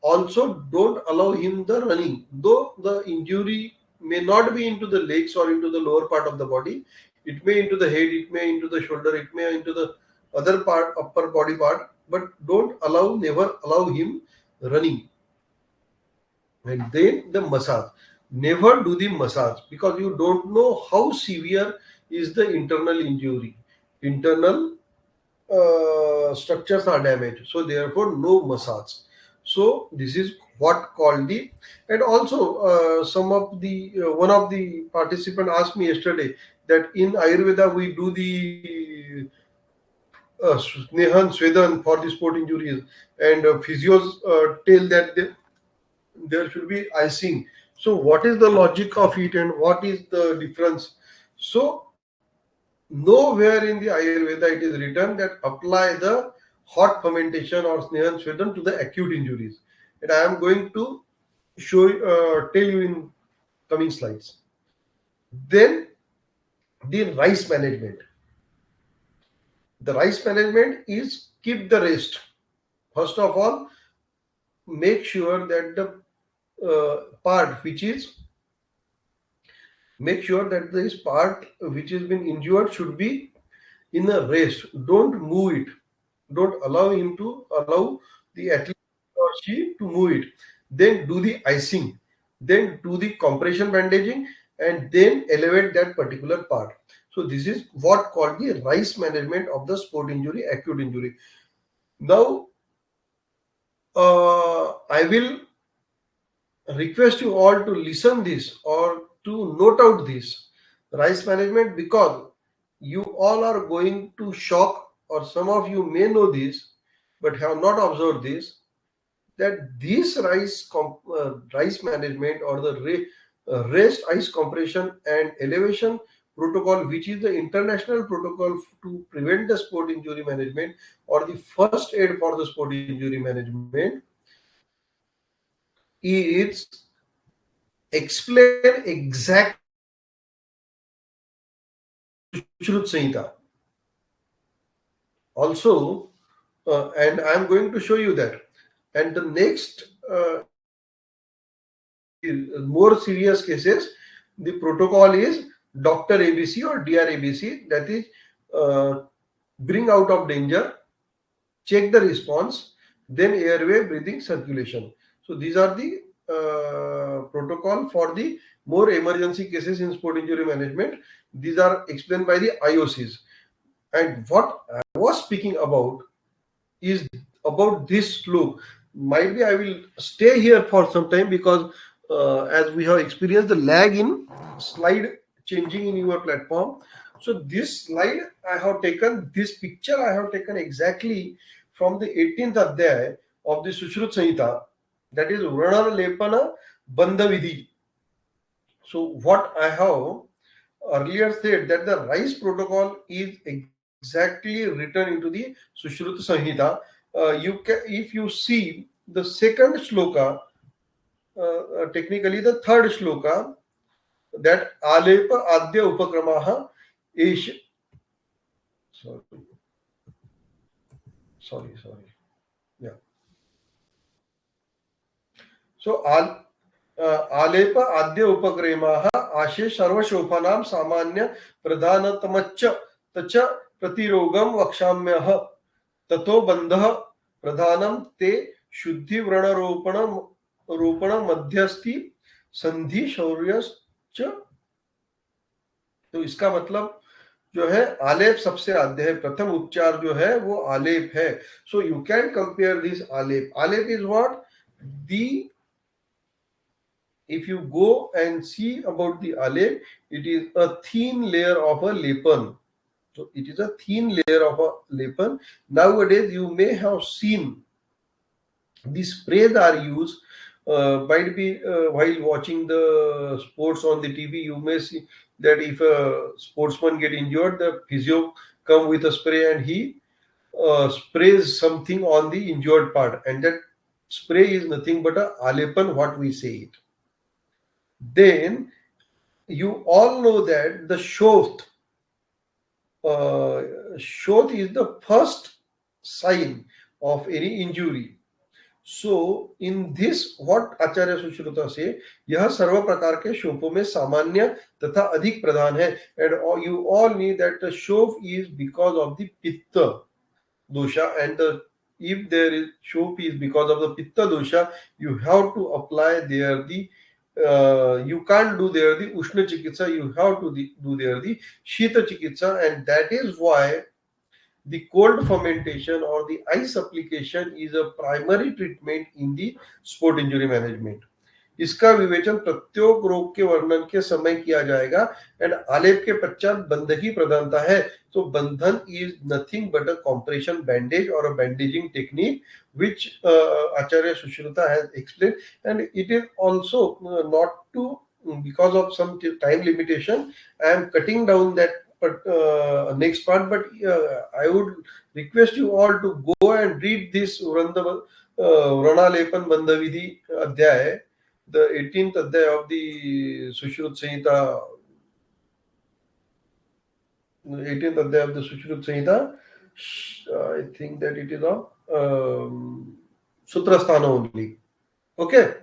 Also don't allow him the running, though the injury may not be into the legs or into the lower part of the body. It may into the head, it may into the shoulder, it may into the other part, upper body part, but don't allow, never allow him running. And then the massage, never do the massage because you don't know how severe is the internal injury. Internal structures are damaged, so therefore no massage. So this is what called the. And also some of the one of the participant asked me yesterday that in Ayurveda we do the Snehan Swedan for the sport injuries, and physios tell that there should be icing. So what is the logic of it and what is the difference? So nowhere in the Ayurveda it is written that apply the hot fermentation or Snehan Swedan to the acute injuries. And I am going to show tell you in coming slides. Then the rice management. The rice management is keep the rest. First of all, make sure that the part which is make sure that this part which has been injured should be in a rest. Don't move it. Don't allow him to allow the athlete or she to move it. Then do the icing. Then do the compression bandaging and then elevate that particular part. So this is what called the rice management of the sport injury, acute injury. Now I will request you all to listen this or to note out this rice management, because you all are going to shock, or some of you may know this but have not observed this, that this rice management or the rest, ice compression and elevation protocol, which is the international protocol to prevent the sport injury management or the first aid for the sport injury management, is explain exactly Sushruत Samhita. Also, and I am going to show you that. And the next the more serious cases, the protocol is Dr. ABC or Dr. ABC, that is uh, bring out of danger, check the response, then airway, breathing, circulation. So these are the protocol for the more emergency cases in sport injury management. These are explained by the IOCs. And what I was speaking about is about this slope. Might be I will stay here for some time because as we have experienced the lag in slide changing in your platform. So this slide I have taken, this picture I have taken exactly from the 18th adhyay of the Sushrut Samhita, that is Vrana Lepana Bandhavidhi. So what I have earlier said that the rice protocol is exactly written into the Sushruta Samhita. If you see the second shloka, technically the third shloka, that Alepa Adya Upakramaha Ish. Sorry, sorry. Yeah. So Alepa Adya Upakramaha Ashe Sarva Shopanam Samanya Pradhanatamacha Tacha Pratirogam Vakshamyaha ततो बंध प्रधानम ते शुद्धि व्रण रोपण मध्यस्थी संधि शौर्य। तो इसका मतलब जो है आलेप सबसे आद्य है, प्रथम उपचार जो है वो आलेप है. So you can compare this आलेप. आलेप is what the, if you go and see about the alep, it is a thin layer of a lepan. So it is a thin layer of a lepan. Nowadays you may have seen these sprays are used. Might be while watching the sports on the TV, you may see that if a sportsman get injured, the physio come with a spray and he sprays something on the injured part, and that spray is nothing but a alepan, what we say it. Then you all know that the shot, shot is the first sign of any injury. So in this what Acharya Sushruta से, यह सर्व प्रकार के शोफों में सामान्य तथा अधिक प्रधान है. And you all know that the शोफ is because of the pitta dosha, and if there is shop is because of the pitta dosha, you have to apply there the you can't do there the ushna chikitsa, you have to do there the shita chikitsa, and that is why the cold fermentation or the ice application is a primary treatment in the sport injury management. इसका विवेचन प्रत्येक रोग के वर्णन के समय किया जाएगा. एंड आलेप के पश्चात बंधकी प्रधानता है. तो बंधन is nothing but a compression bandage or a bandaging technique which Acharya Sushruta has explained, and it is also not to, because of some time limitation, I am cutting down that next part, but I would request you all to go and read this Vrana Bandhavidhi Adhyay, the 18th Adhyay of the Sushrut Samhita, 18th Adhyay of the Sushrut Samhita. I think that it is of Sutrasthana only. Okay.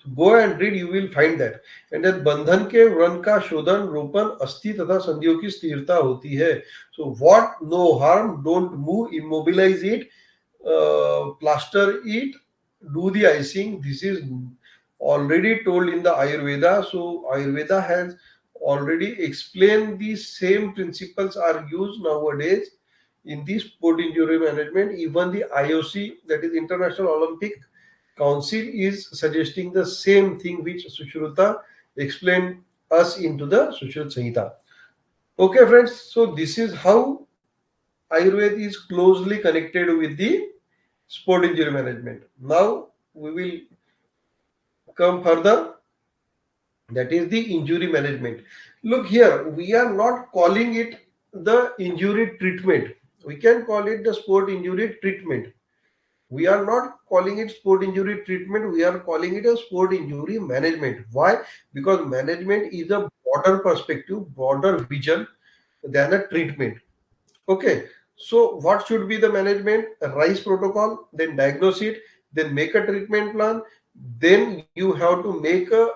So go and read, you will find that. And then बंधन के व्रण का शोधन रोपण अस्थि तथा संधियों की स्थिरता होती है. So what? No harm, don't move, immobilize it, plaster it, do the icing. This is already told in the Ayurveda. So Ayurveda has already explained the same principles are used nowadays in the sport injury management. Even the IOC, that is International Olympic Council, is suggesting the same thing which Sushruta explained us into the Sushrut Samhita. Okay, friends. So this is how Ayurveda is closely connected with the sport injury management. Now we will come further. That is the injury management. Look here, we are not calling it the injury treatment. We can call it the sport injury treatment. We are not calling it sport injury treatment, we are calling it a sport injury management. Why? Because management is a broader perspective, broader vision than a treatment. Okay, so what should be the management? A RICE protocol, then diagnose it, then make a treatment plan, then you have to make a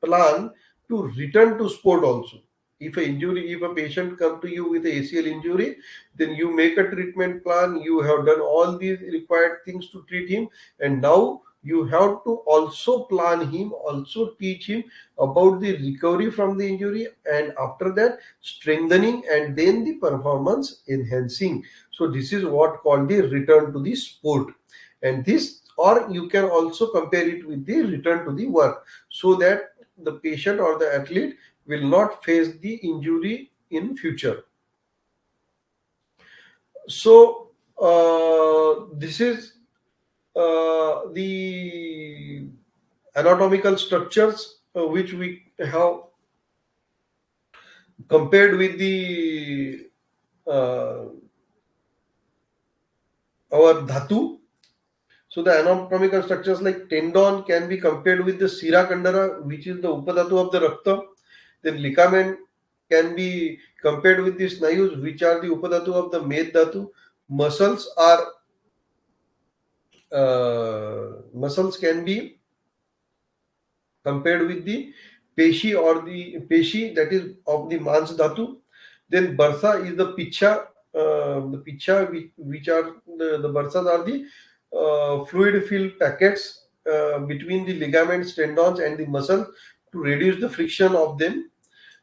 plan to return to sport also. If a patient come to you with a ACL injury, then you make a treatment plan, you have done all these required things to treat him, and now you have to also plan him, also teach him about the recovery from the injury, and after that strengthening, and then the performance enhancing. So this is what called the return to the sport. And this, or you can also compare it with the return to the work, so that the patient or the athlete will not face the injury in future. So this is the anatomical structures which we have compared with the uh, our dhatu. So the anatomical structures like tendon can be compared with the sira kandara, which is the upadhatu of the rakta. Then ligament can be compared with the snayus, which are the upadhatu of the med dhatu. Muscles are muscles can be compared with the peshi, or the peshi, that is of the mans dhatu. Then barsa is the picha, the picha which are the barsas are the fluid filled packets between the ligaments, tendons, and the muscle to reduce the friction of them.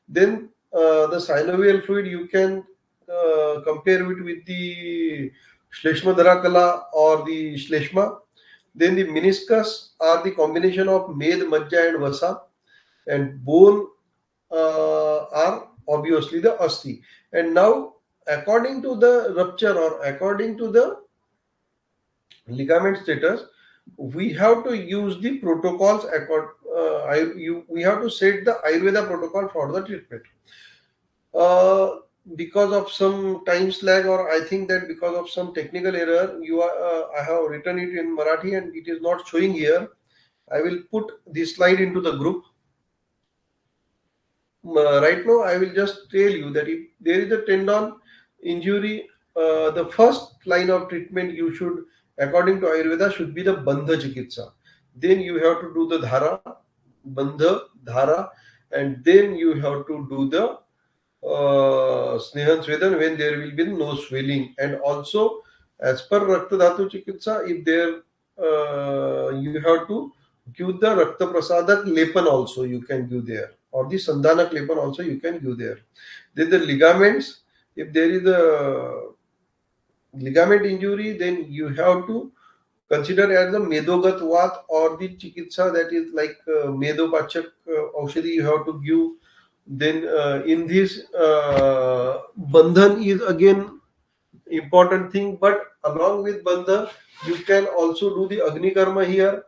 Then the synovial fluid you can compare it with the Shleshma Dharakala or the Shleshma. Then the meniscus are the combination of Med, Majja, and Vasa, and bone are obviously the Asti. And now, according to the rupture or according to the ligament status, we have to use the protocols. We have to set the Ayurveda protocol for the treatment. Uh, because of some time slag, or I think that because of some technical error, I have written it in Marathi and it is not showing here. I will put this slide into the group. Right now, I will just tell you that if there is a tendon injury, the first line of treatment you should, according to Ayurveda, should be the bandha chikitsa. Then you have to do the dhara, bandha, dhara, and then you have to do the Snehan Swedan when there will be no swelling. And also, as per Rakta Dhatu Chikitsa, if there you have to give the Rakta Prasadak Lepan also you can give there, or the Sandhanak Lepan also you can give there. Then the ligaments, if there is a ligament injury, then you have to consider as the Medogat Vat or the Chikitsa, that is like Medopachak Aushadhi you have to give. Then in this bandhan is again important thing, but along with bandhan you can also do the Agni Karma here.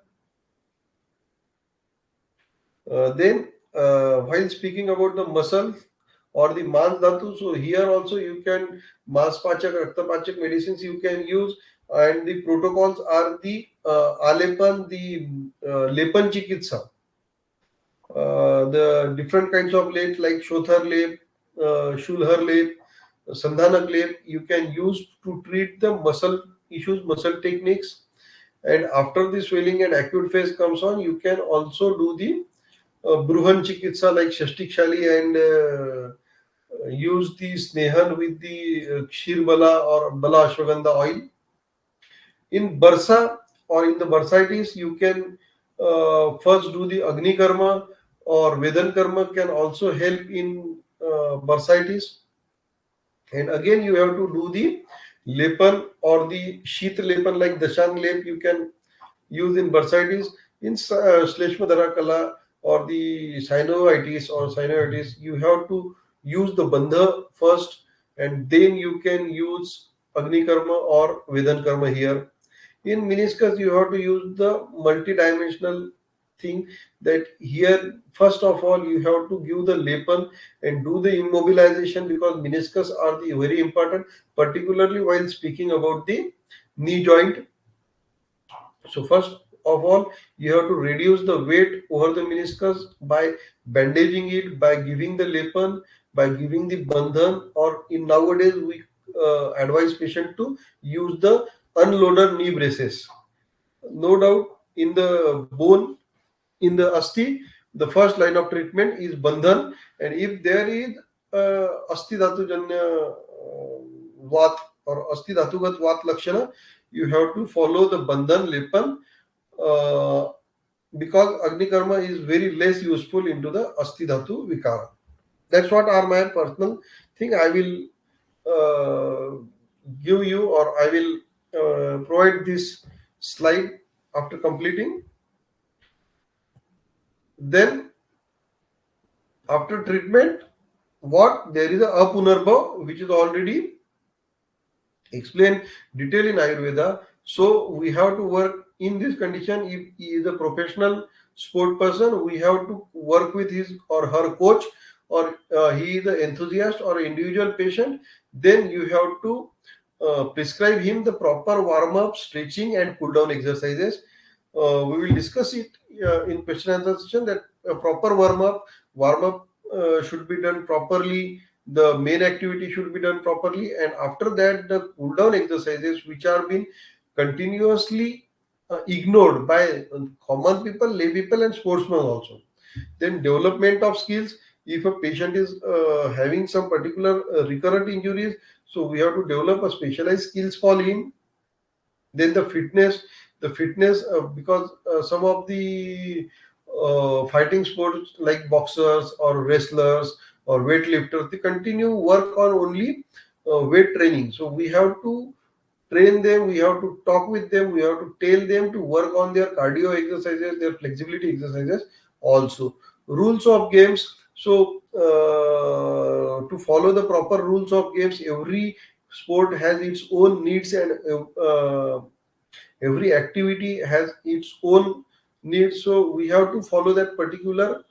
Then while speaking about the muscle or the mans dhatu, so here also you can mas pachak, rakta pachak medicines you can use, and the protocols are the alepan, the lepan chikitsa, the different kinds of lep like shothar lep, shulhar lep, sandhanak lep you can use to treat the muscle issues, muscle techniques. And after the swelling and acute phase comes on, you can also do the Bruhan Chikitsa like Shashtik Shali, and use the Snehan with the Kshir Bala or Bala Ashwagandha oil. In Barsa or in the bursitis, you can first do the Agni Karma, or Vedan Karma can also help in bursitis. And again, you have to do the Lepan or the Sheet Lepan like Dashang Lep you can use in bursitis. In Shleshma Kala or the synovitis, you have to use the bandha first, and then you can use Agni Karma or Vedan Karma here. In meniscus, you have to use the multi-dimensional thing, that here first of all you have to give the lepan and do the immobilization, because meniscus are the very important, particularly while speaking about the knee joint. So first of all, you have to reduce the weight over the meniscus by bandaging it, by giving the lepan, by giving the bandhan, or in nowadays we advise patient to use the unloader knee braces. No doubt, in the bone, in the asti, the first line of treatment is bandhan, and if there is asti dhatu janya vat or asti dhatugat vat lakshana, you have to follow the bandhan lepan, uh, because agni karma is very less useful into the asti dhatu vikara. That's what are my personal thing. I will uh, give you, or I will provide this slide after completing. Then after treatment, what there is a apunarba which is already explained detail in Ayurveda. So we have to work in this condition. If he is a professional sport person, we have to work with his or her coach, or he is an enthusiast or individual patient. Then you have to prescribe him the proper warm up, stretching, and cool down exercises. We will discuss it in question and answer session, that a proper warm up should be done properly, the main activity should be done properly, and after that the cool down exercises which are being continuously ignored by common people, lay people, and sportsmen also. Then development of skills. If a patient is having some particular recurrent injuries, so we have to develop a specialized skills for him. Then the fitness, because some of the fighting sports like boxers or wrestlers or weightlifters, they continue work on only weight training. So we have to train them, we have to talk with them, we have to tell them to work on their cardio exercises, their flexibility exercises also. Rules of games. So to follow the proper rules of games, every sport has its own needs, and every activity has its own needs. So we have to follow that particular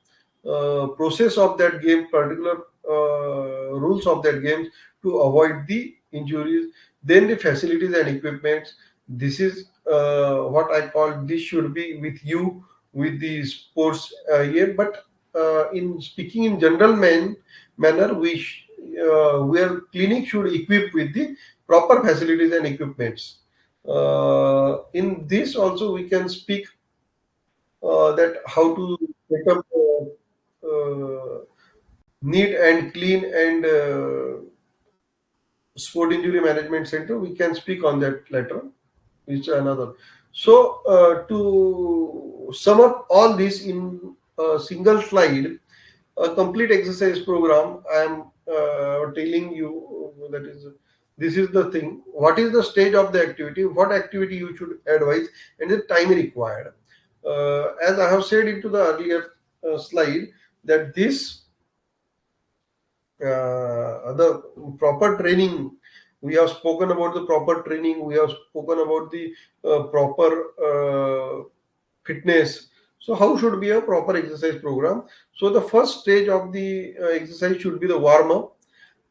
process of that game, particular rules of that game, to avoid the injuries. Then the facilities and equipments. This is what I call, this should be with you with the sports here. But in speaking in general manner, where clinic should equip with the proper facilities and equipments. In this also we can speak that how to set up neat and clean and sport injury management center. We can speak on that later, which another. So to sum up all this in a single slide, a complete exercise program, I am telling you, that is, this is the thing. What is the stage of the activity? What activity you should advise, and the time required. As I have said into the earlier slide, that this the proper training, we have spoken about the proper training, we have spoken about the proper fitness. So how should be a proper exercise program? So the first stage of the exercise should be the warm up,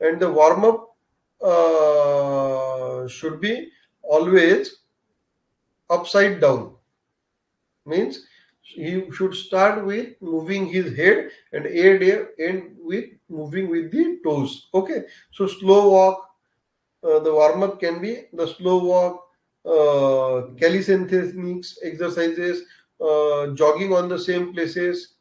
and the warm up should be always upside down. Means he should start with moving his head, and end with moving with the toes. Okay, so slow walk. The warm up can be the slow walk, calisthenics exercises, jogging on the same places.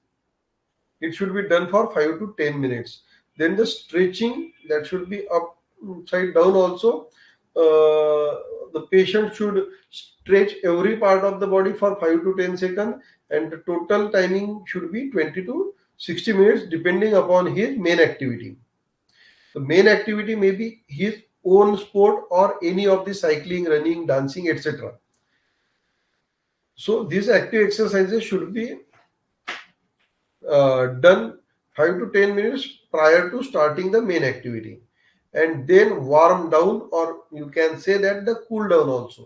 It should be done for 5 to 10 minutes. Then the stretching, that should be upside down also. The patient should stretch every part of the body for 5 to 10 seconds, and the total timing should be 20 to 60 minutes depending upon his main activity. The main activity may be his own sport or any of the cycling, running, dancing, etc. So these active exercises should be done 5 to 10 minutes prior to starting the main activity, and then warm down, or you can say that the cool down also.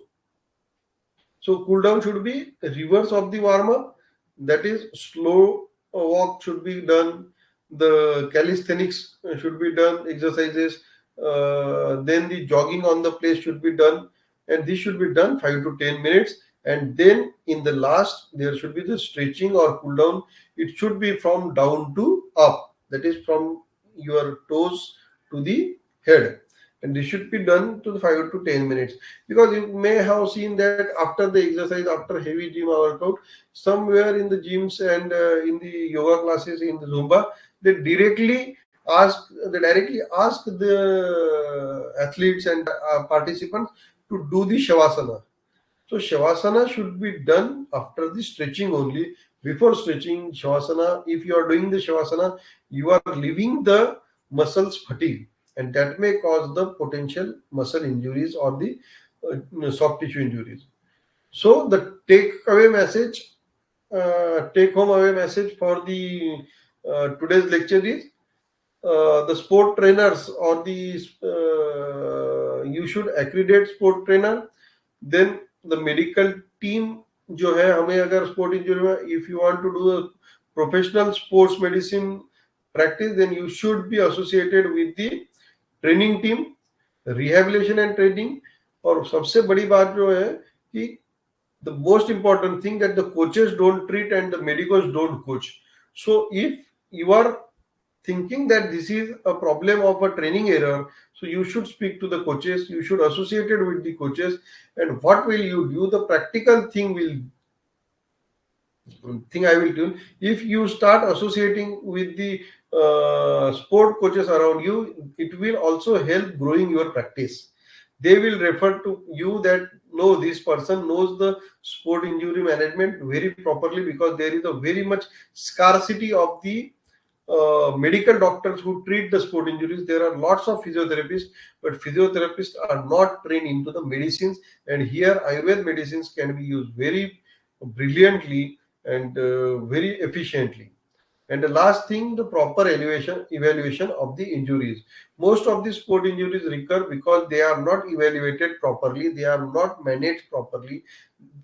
So cool down should be reverse of the warm up, that is slow walk should be done, the calisthenics should be done exercises, then the jogging on the place should be done, and this should be done 5 to 10 minutes, and then in the last there should be the stretching or cool down. It should be from down to up, that is from your toes to the head. and this should be done to the 5 to 10 minutes, because you may have seen that after the exercise, after heavy gym workout, somewhere in the gyms and in the yoga classes, in the Zumba, they directly ask the athletes and participants to do the shavasana. So Shavasana should be done after the stretching only. Before stretching Shavasana, if you are doing the Shavasana, you are leaving the muscles fatigue, and that may cause the potential muscle injuries or the soft tissue injuries. So the take home away message for the today's lecture is, the sport trainers or the you should accredit sport trainer. Then the medical team जो है, हमें अगर sport injury में, if you want to do a professional sports medicine practice, then you should be associated with the training team, rehabilitation and training. और सबसे बड़ी बात जो है कि the most important thing, that the coaches don't treat and the medicals don't coach. So if you are thinking that this is a problem of a training error, so you should speak to the coaches, you should associate it with the coaches. And what will you do? The practical thing I will do, if you start associating with the sport coaches around you, it will also help growing your practice. They will refer to you that no, this person knows the sport injury management very properly, because there is a very much scarcity of the medical doctors who treat the sport injuries. There are lots of physiotherapists, but physiotherapists are not trained into the medicines. And here, Ayurved medicines can be used very brilliantly and very efficiently. And the last thing, the proper evaluation of the injuries. Most of the sport injuries recur because they are not evaluated properly, they are not managed properly.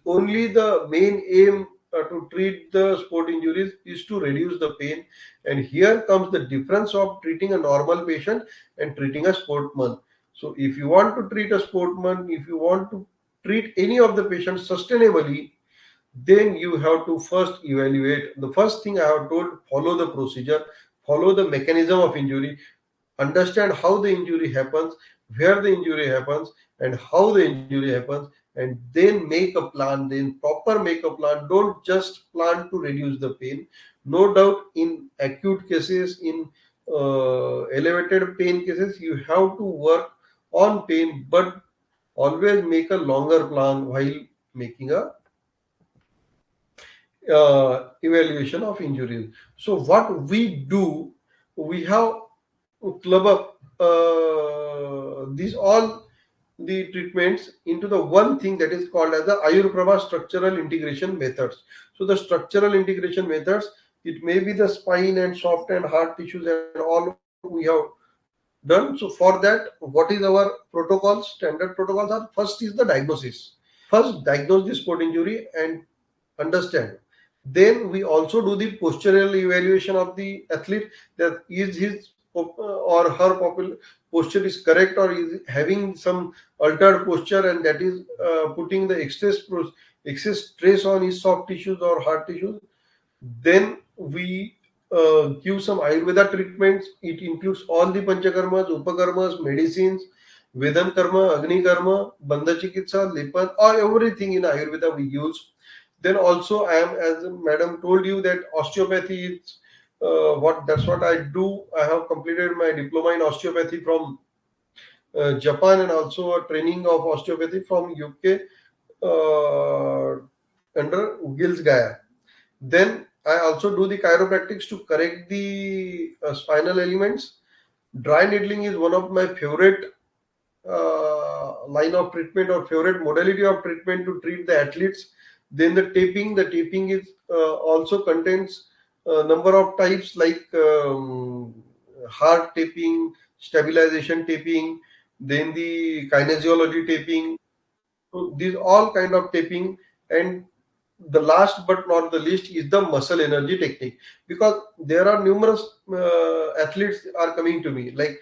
Only the main aim to treat the sport injuries is to reduce the pain. And here comes the difference of treating a normal patient and treating a sportsman. So if you want to treat a sportsman, if you want to treat any of the patients sustainably, then you have to first evaluate. The first thing I have told, follow the procedure, follow the mechanism of injury, understand how the injury happens, where the injury happens, and how the injury happens, and then make a plan, then proper make a plan. Don't just plan to reduce the pain. No doubt, in acute cases, in elevated pain cases, you have to work on pain, but always make a longer plan while making a evaluation of injuries. So what we do, we have club up these all the treatments into the one thing that is called as the Ayurveda structural integration methods. So the structural integration methods, it may be the spine and soft and hard tissues and all we have done. So for that, what is our protocols? Standard protocols are: first is the diagnosis. First, diagnose the sport injury and understand. Then we also do the postural evaluation of the athlete, that is his or her posture is correct, or is having some altered posture, and that is putting the excess stress on his soft tissues or hard tissues. Then we give some Ayurveda treatments. It includes all the panchakarmas, upakarmas, medicines, Vedan karma, Agni karma, Bandha chikitsa, Lipan, or everything in Ayurveda we use. Then also, I am, as Madam told you, that osteopathy is what that's what I do. I have completed my diploma in osteopathy from Japan, and also a training of osteopathy from UK under Gills Gaya. Then I also do the chiropractics to correct the spinal elements. Dry needling is one of my favorite line of treatment or favorite modality of treatment to treat the athletes. Then the taping is also contains a number of types, like heart taping, stabilization taping, then the kinesiology taping. So these all kind of taping. And the last but not the least is the muscle energy technique, because there are numerous athletes are coming to me, like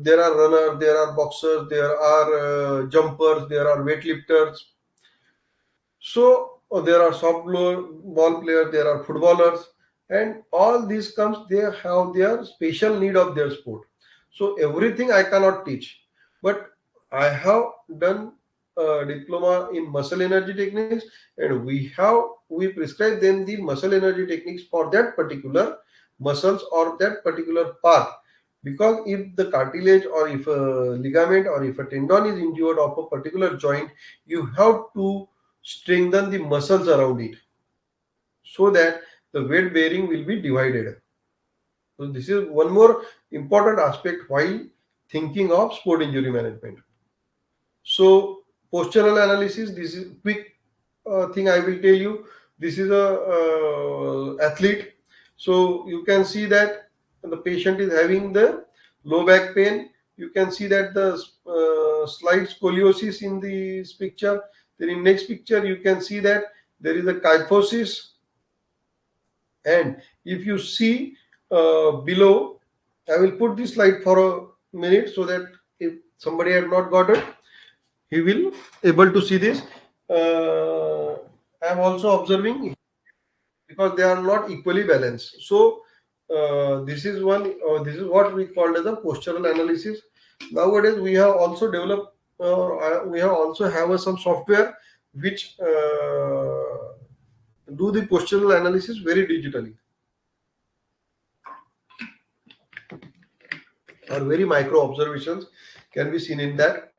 there are runners, there are boxers, there are jumpers, there are weightlifters. So there are ball players, there are footballers, and all these comes, they have their special need of their sport. So everything I cannot teach, but I have done a diploma in muscle energy techniques, and we prescribe them the muscle energy techniques for that particular muscles or that particular part. Because if the cartilage or if a ligament or if a tendon is injured of a particular joint, you have to strengthen the muscles around it so that the weight bearing will be divided. So this is one more important aspect while thinking of sport injury management. So postural analysis, this is quick thing I will tell you. This is a athlete. So you can see that the patient is having the low back pain. You can see that the slight scoliosis in this picture. Then in next picture you can see that there is a kyphosis. And if you see below, I will put this slide for a minute so that if somebody had not got it, he will able to see this. I am also observing because they are not equally balanced. So this is one. This is what we call as a postural analysis. Nowadays we have also developed. We have also have some software which do the postural analysis very digitally or very micro observations can be seen in that.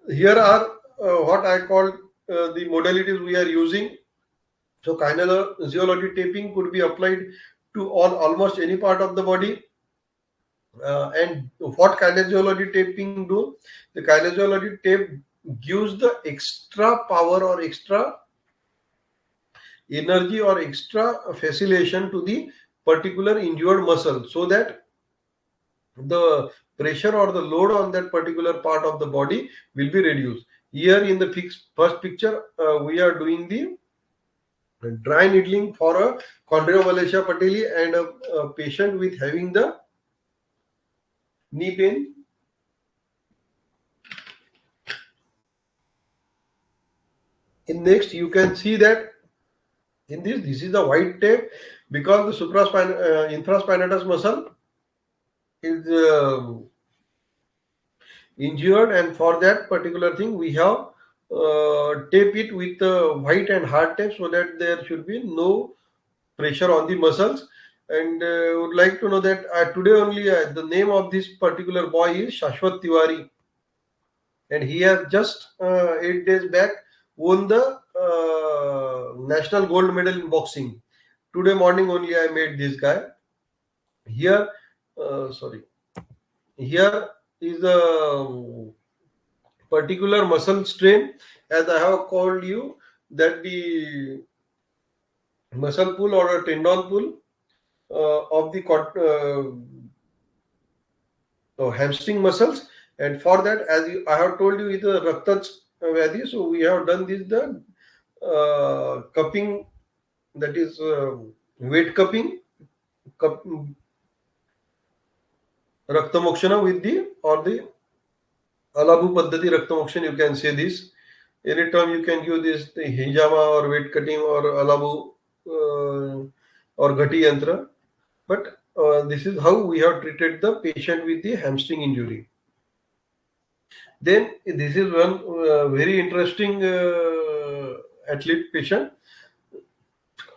Here are what I call the modalities we are using. So kinesiology taping could be applied to on almost any part of the body. And what kinesiology taping do? The kinesiology tape gives the extra power or extra energy or extra facilitation to the particular injured muscle so that the pressure or the load on that particular part of the body will be reduced. Here in the first picture, we are doing the dry needling for a chondromalacia pateli and a patient with having the knee pain. In next, you can see that in this is the white tape because the infraspinatus muscle is injured, and for that particular thing we have tape it with white and hard tape so that there should be no pressure on the muscles. And would like to know that today only the name of this particular boy is Shashwat Tiwari, and he has just 8 days back won the national gold medal in boxing. Today morning only I met this guy. Here, sorry, here is a particular muscle strain, as I have called you, that the muscle pull or a tendon pull of the hamstring muscles. And for that, as I have told you, is a Raktat Vyadhi. So we have done this the cupping, that is weight cupping, Raktamokshana with the or the Alabu Paddhati Raktamokshan, you can say this. Anytime you can use this the hijama or weight cutting or Alabu or Ghati Yantra. But this is how we have treated the patient with the hamstring injury. Then this is one very interesting athlete patient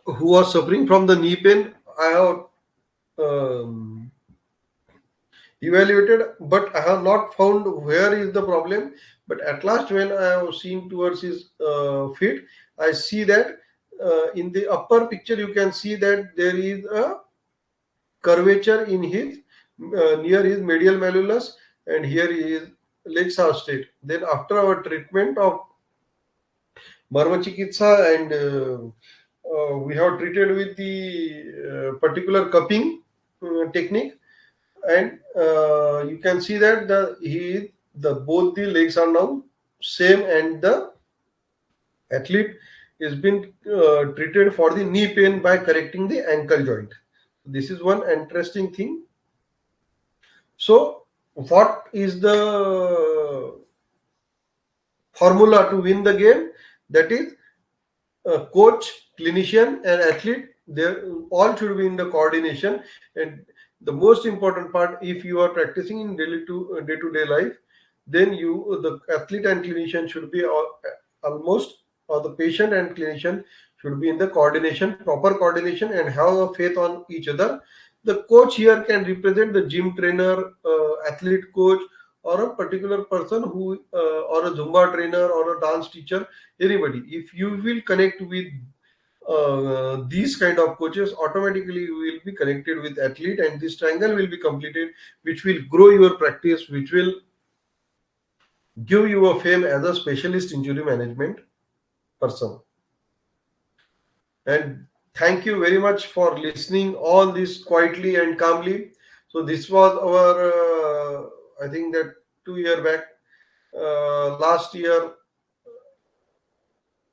who was suffering from the knee pain. I have um, evaluated, but I have not found where is the problem. But at last, when I have seen towards his feet, I see that in the upper picture you can see that there is a curvature in his near his medial malleolus, and here his legs are straight. Then after our treatment of Marma Chikitsa and we have treated with the particular cupping technique, and you can see that the both the legs are now same, and the athlete is been treated for the knee pain by correcting the ankle joint. This is one interesting thing. So what is the formula to win the game? That is coach, clinician, and athlete. They all should be in the coordination. And the most important part, if you are practicing in day to day life, then you, the athlete and clinician should be almost, or the patient and clinician should be in the coordination, proper coordination, and have a faith on each other. The coach here can represent the gym trainer, athlete coach, or a particular person who, or a Zumba trainer or a dance teacher, anybody. If you will connect with these kind of coaches, automatically you will be connected with athlete, and this triangle will be completed, which will grow your practice, which will give you a fame as a specialist injury management person. And thank you very much for listening all this quietly and calmly. So this was our, I think that 2 year back, last year,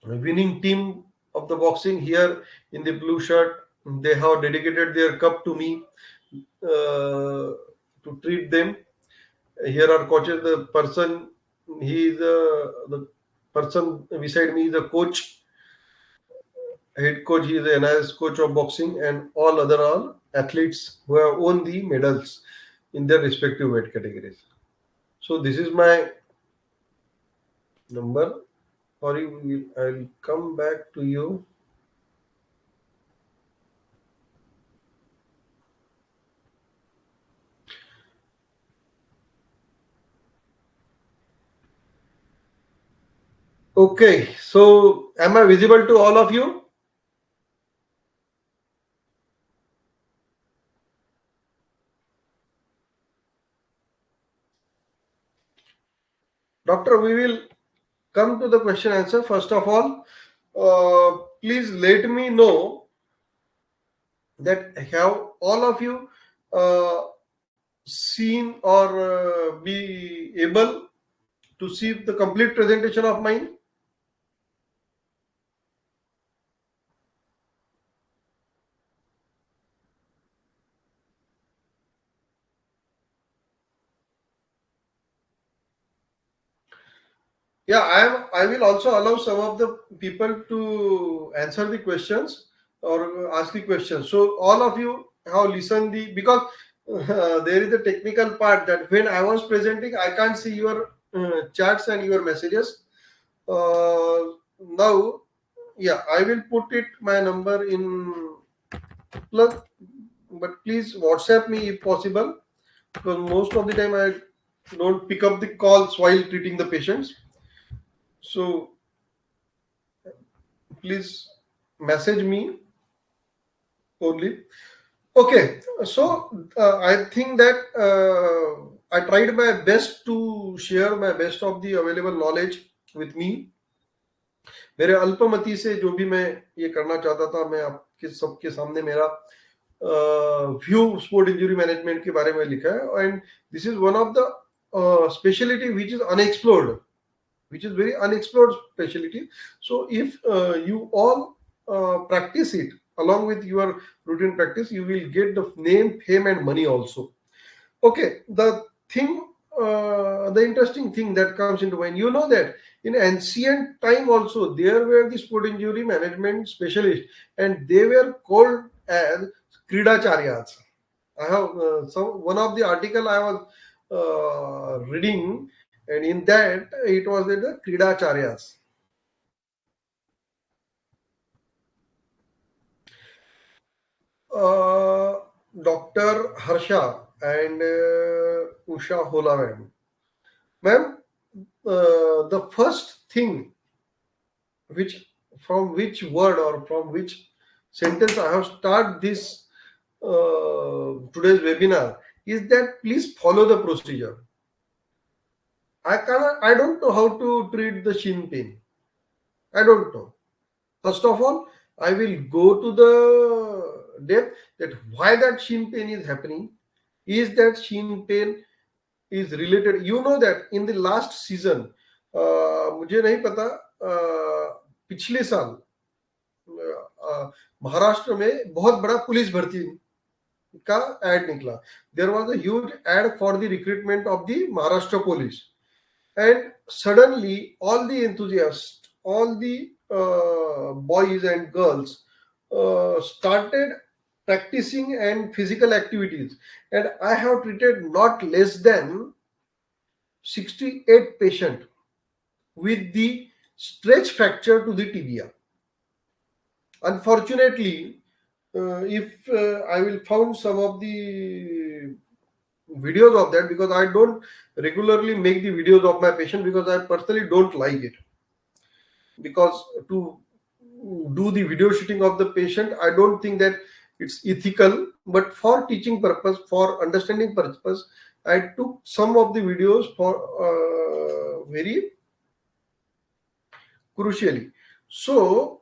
winning team of the boxing here in the blue shirt. They have dedicated their cup to me, to treat them. Here are coaches. The person, he is the person beside me is a coach, head coach. He is the NIS coach of boxing, and all other are athletes who have won the medals in their respective weight categories. So this is my number. Sorry, I'll come back to you. Okay, so am I visible to all of you? Doctor, we will come to the question answer. First of all, please let me know that have all of you uh, seen or be able to see the complete presentation of mine. Yeah, I will also allow some of the people to answer the questions or ask the questions. So all of you have listened the, because there is a technical part that when I was presenting, I can't see your chats and your messages. Now, yeah, I will put it my number in plus, but please WhatsApp me if possible, because most of the time I don't pick up the calls while treating the patients. So please message me only. Okay, so I think that I tried my best to share my best of the available knowledge with me. मेरे अल्पमति से जो भी मैं ये करना चाहता था, मैं आपके सबके सामने मेरा व्यू स्पोर्ट इंजरी मैनेजमेंट के बारे में लिखा है, and this is one of the speciality which is unexplored, which is very unexplored specialty. So if you all practice it along with your routine practice, you will get the name, fame, and money also. Okay, thing the interesting thing that comes into mind, you know that in ancient time also there were the sport injury management specialists, and they were called as kridacharyas. I have one of the article I was reading, and in that it was the Kridacharyas. Uh, Dr. Harsha and Usha Hola ma'am. Ma'am, the first thing which, from which word or from which sentence I have start this today's webinar is that please follow the procedure. I don't know how to treat the shin pain. I don't know. First of all, I will go to the depth that why that shin pain is happening. Is that shin pain is related? You know that in the last season, मुझे नहीं पता, पिछले साल महाराष्ट्र में बहुत बड़ा police भर्ती का एड निकला. There was a huge ad for the recruitment of the Maharashtra police, and suddenly all the enthusiasts, all the boys and girls started practicing and physical activities, and I have treated not less than 68 patient with the stretch fracture to the tibia. Unfortunately, if I will found some of the videos of that, because I don't regularly make the videos of my patient, because I personally don't like it, because to do the video shooting of the patient, I don't think that it's ethical. But for teaching purpose, for understanding purpose, I took some of the videos for very crucially. So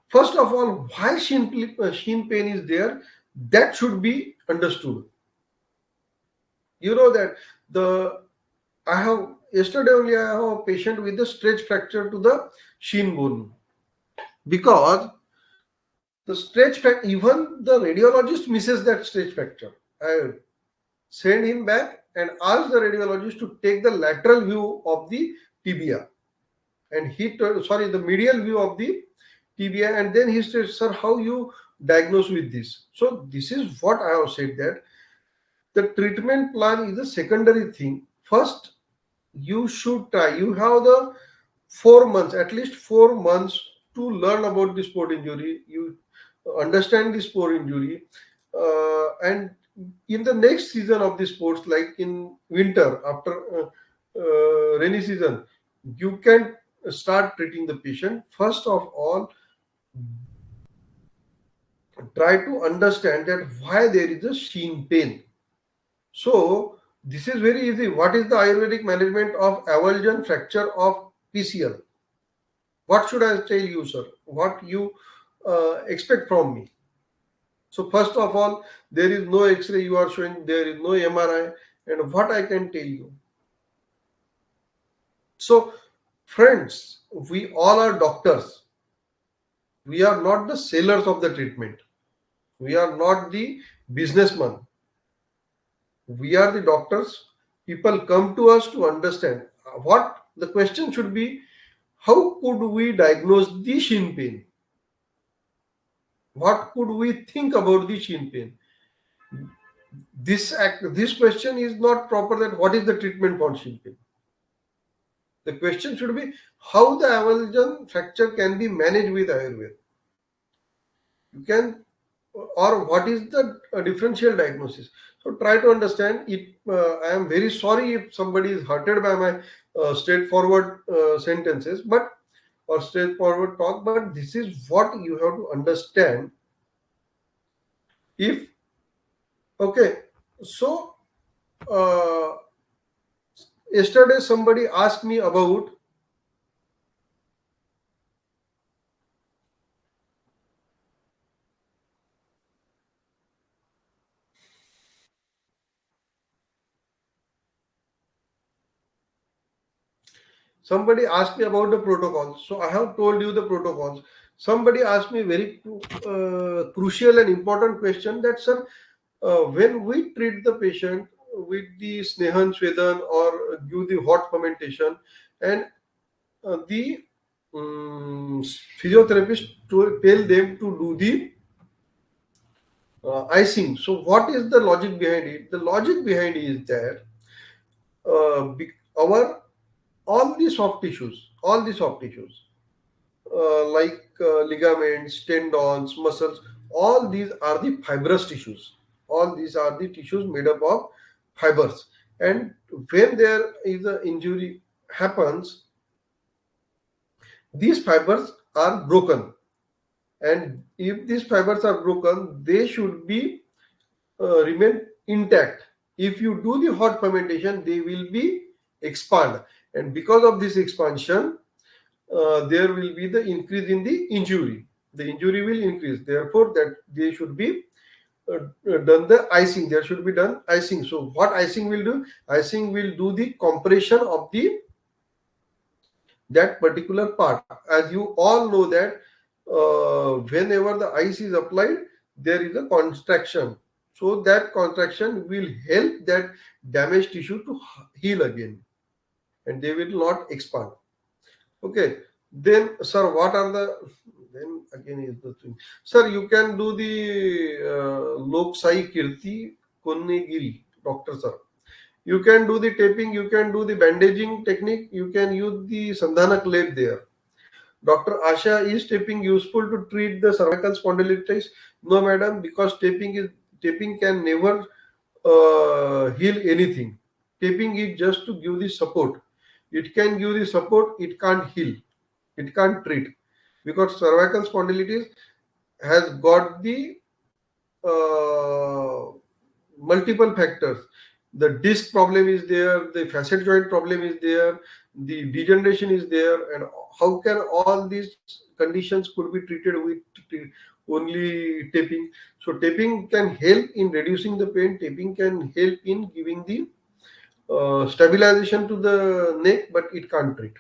first of all, why shin pain is there, that should be understood. You know that the I have yesterday only I have a patient with a stretch fracture to the shin bone, because the stretch fracture, even the radiologist misses that stretch fracture. I send him back and ask the radiologist to take the lateral view of the tibia, and sorry, the medial view of the tibia, and then he said, "Sir, how you diagnose with this?" So this is what I have said, that the treatment plan is a secondary thing. First, you should try. You have the 4 months, at least 4 months, to learn about the sport injury. You understand the sport injury, and in the next season of the sports, like in winter after rainy season, you can start treating the patient. First of all, try to understand that why there is a shin pain. So this is very easy. What is the Ayurvedic management of avulsion fracture of PCL? What should I tell you, sir? What you expect from me? So first of all, there is no X-ray you are showing, there is no MRI, and what I can tell you. So friends, we all are doctors. We are not the sellers of the treatment. We are not the businessmen. We are the doctors. People come to us to understand. What the question should be: how could we diagnose the shin pain? What could we think about the shin pain? This question is not proper. That what is the treatment for shin pain? The question should be how the avulsion fracture can be managed with Ayurveda. You can, or what is the differential diagnosis. So try to understand it. I am very sorry if somebody is hurted by my straightforward sentences, but or straightforward talk. But this is what you have to understand. If okay, so uh, yesterday somebody asked me about. Somebody asked me about the protocols, so I have told you the protocols. Somebody asked me very crucial and important question, that sir, when we treat the patient with the Snehan Swedan or give the hot fermentation, and the physiotherapist to tell them to do the icing. So what is the logic behind it? The logic behind it is that our all the soft tissues, like ligaments, tendons, muscles, all these are the fibrous tissues. All these are the tissues made up of fibers. And when there is an injury happens, these fibers are broken. And if these fibers are broken, they should be remain intact. If you do the hot fermentation, they will be expand. And because of this expansion, there will be the increase in the injury. The injury will increase. Therefore, that they should be done the icing. There should be done icing. So, what icing will do? Icing will do the compression of the that particular part. As you all know that whenever the ice is applied, there is a contraction. So that contraction will help that damaged tissue to heal again, and they will not expand. Okay. Then, sir, what are the then again is the thing. Sir, you can do the Lok Sai Kirti Konnegiri, Doctor Sir. You can do the taping, you can do the bandaging technique, you can use the Sandhana clave there. Dr. Asha, is taping useful to treat the cervical spondylitis? No, madam, because taping can never heal anything. Taping is just to give the support. It can give the support, it can't heal, it can't treat, because cervical spondylitis has got the uh, multiple factors. The disc problem is there, the facet joint problem is there, the degeneration is there, and how can all these conditions could be treated with only taping? So taping can help in reducing the pain. Taping can help in giving the stabilization to the neck, but it can't treat.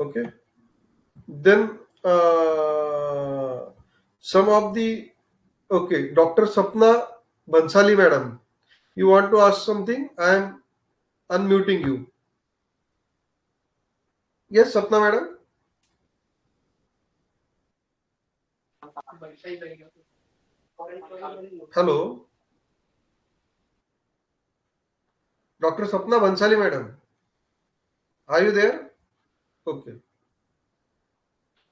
Okay. Then some of the okay, Dr. Sapna Bansali, madam, you want to ask something? I am unmuting you. Yes, Sapna, madam. Hello, Dr. Sapna Bansali, madam. Are you there? Okay.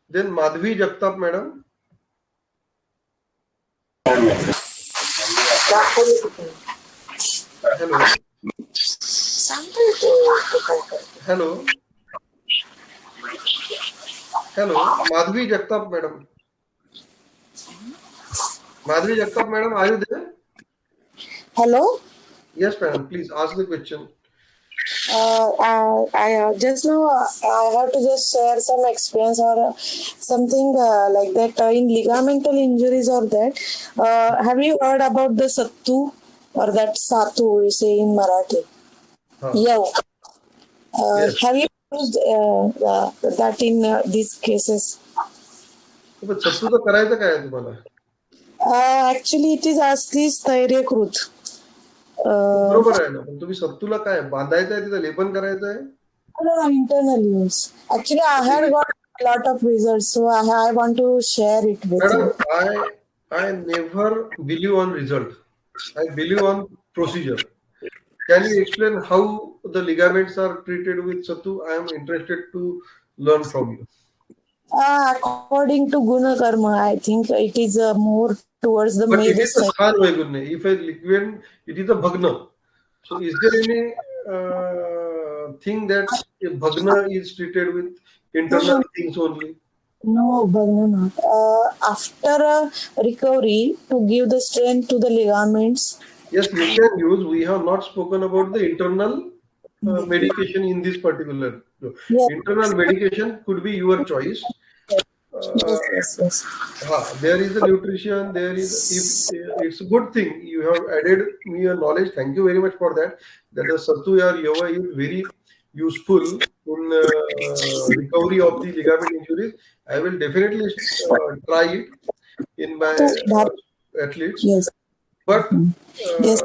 Then Madhvi Jagtap, madam. Hello. Hello. Hello. Madhvi Jagtap, madam. Madhvi Jagtap, madam, are you there? Hello. Yes, madam. Please ask the question. I just now I have to just share some experience or something like that in ligamental injuries or that. Have you heard about the sattu or that satu we say in Marathi? Huh. Yeah. Yes. Have you used that in these cases? पण सत्तूचं करायचं काय आहे तुम्हाला? Actually, it is asli स्थैर्यकृत. बरोबर आहे ना, पण तुम्ही सत्तूला काय बांधायचं आहे, तिथं लेपन करायचं आहे? No, internal use. Actually, I had got a lot of results, so I want to share it with Madam, you. I never believe on result. I believe on procedure. Can you explain how the ligaments are treated with Sattu? I am interested to learn from you. According to Guna Karma, I think it is more towards the But it Meda is a side. Sthan Vaigunya. If a liquid, it is a Bhagna. So is there any thing that a Bhagna is treated with internal No, things only? no, Bhavna not. After a recovery, to give the strength to the ligaments. Yes, you can use. We have not spoken about the internal medication in this particular. Yes, Internal medication could be your choice. Uh, yes. there is the nutrition. There is, if it's a good thing you have added me a knowledge. Thank you very much for that. That the Sattu or Yoga is very useful in recovery of the ligament injuries. I will definitely try it in my To that, athletes. yes, But yes,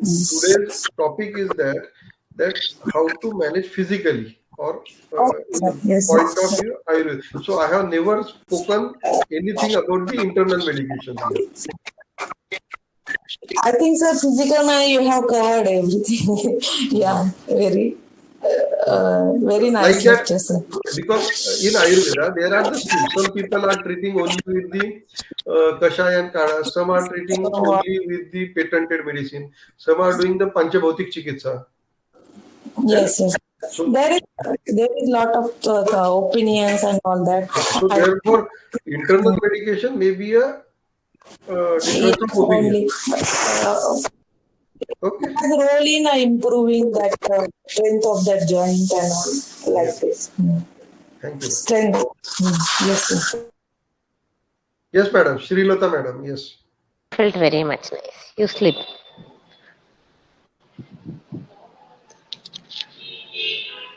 today's topic is that how to manage physically or in the yes. point of view Ayurveda. So I have never spoken anything about the internal medications here. I think, sir, physical man, you have covered everything. Yeah, very Like nice that, lecture, sir. because in Ayurveda there are the schools. Some people are treating only with the Kashaya and Kada. Some are treating only with the patented medicine. Some are doing the Panchabhautik Chikitsa. Yeah? Yes, yes. So There is lot of opinions and all that. So therefore, internal medication may be a Yes, difference of opinion. only Okay. has a role in improving that strength of that joint and all like Yes. this. Thank you, madam. Strength. Yes, sir. Yes, madam. Srilata, madam. Yes. Felt very much nice. You sleep.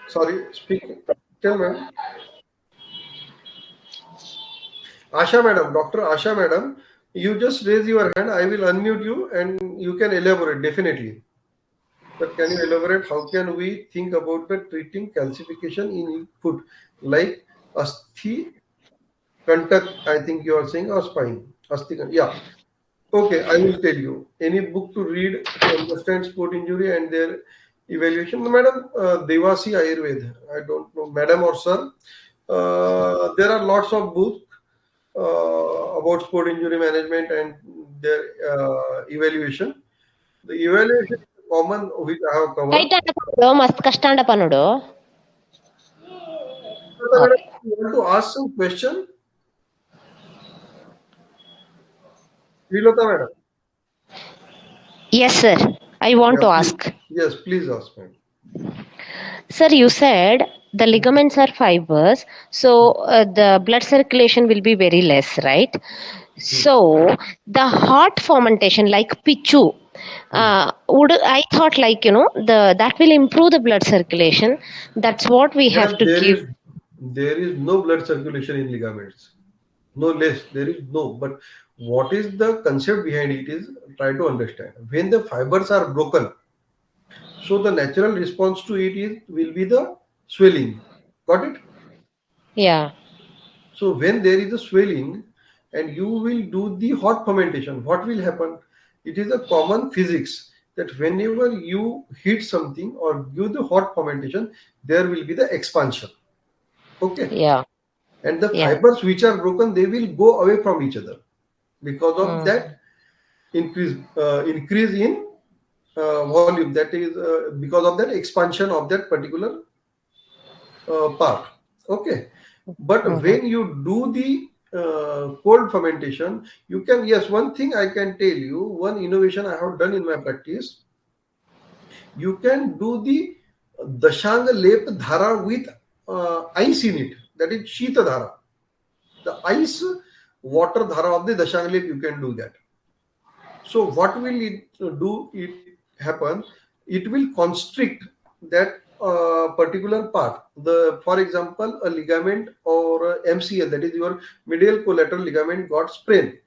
Sorry. Speak. Tell, madam. Asha, madam. Dr. Asha, madam. You just raise your hand. I will unmute you, and you can elaborate definitely. But can you elaborate? How can we think about the treating calcification in foot, like asthi kantak? I think you are saying, or spine. Asthi, yeah. Okay, I will tell you. Any book to read to understand sport injury and their evaluation? Madam, Devasi Ayurved. I don't know, madam or sir. There are lots of books about sport injury management and their evaluation. The evaluation is common, which I have covered. Tight and panodo, mast kasta and panodo. So, madam, Okay. you want to ask some question? Vilota, madam. Yes, sir. I want Yeah, to please. ask. Yes, please ask, madam. Sir, you said the ligaments are fibers, so the blood circulation will be very less, right? Hmm. So the heart fermentation, like pichu, Hmm. would I thought like the that will improve the blood circulation. That's what we have Madam, to give. there is no blood circulation in ligaments. No less, there is no. But what is the concept behind it is try to understand. When the fibers are broken, so the natural response to it is will be the swelling. Got it? Yeah, So when there is a swelling and you will do the hot fermentation, what will happen? It is a common physics that whenever you heat something or give the hot fermentation, there will be the expansion. Okay. yeah, And the yeah. fibers which are broken, they will go away from each other. Because of Mm, that increase in volume, that is because of that expansion of that particular part. Okay, but mhm. when you do the cold fermentation, you can, yes, one thing I can tell you, one innovation I have done in my practice, you can do the dashanga lep dhara with ice in it, that is shita dhara, the ice water dhara of the dashanga lep, you can do that. So what will it do? It happen? It will constrict that particular part. The, for example, a ligament or a MCL, that is your medial collateral ligament, got sprained,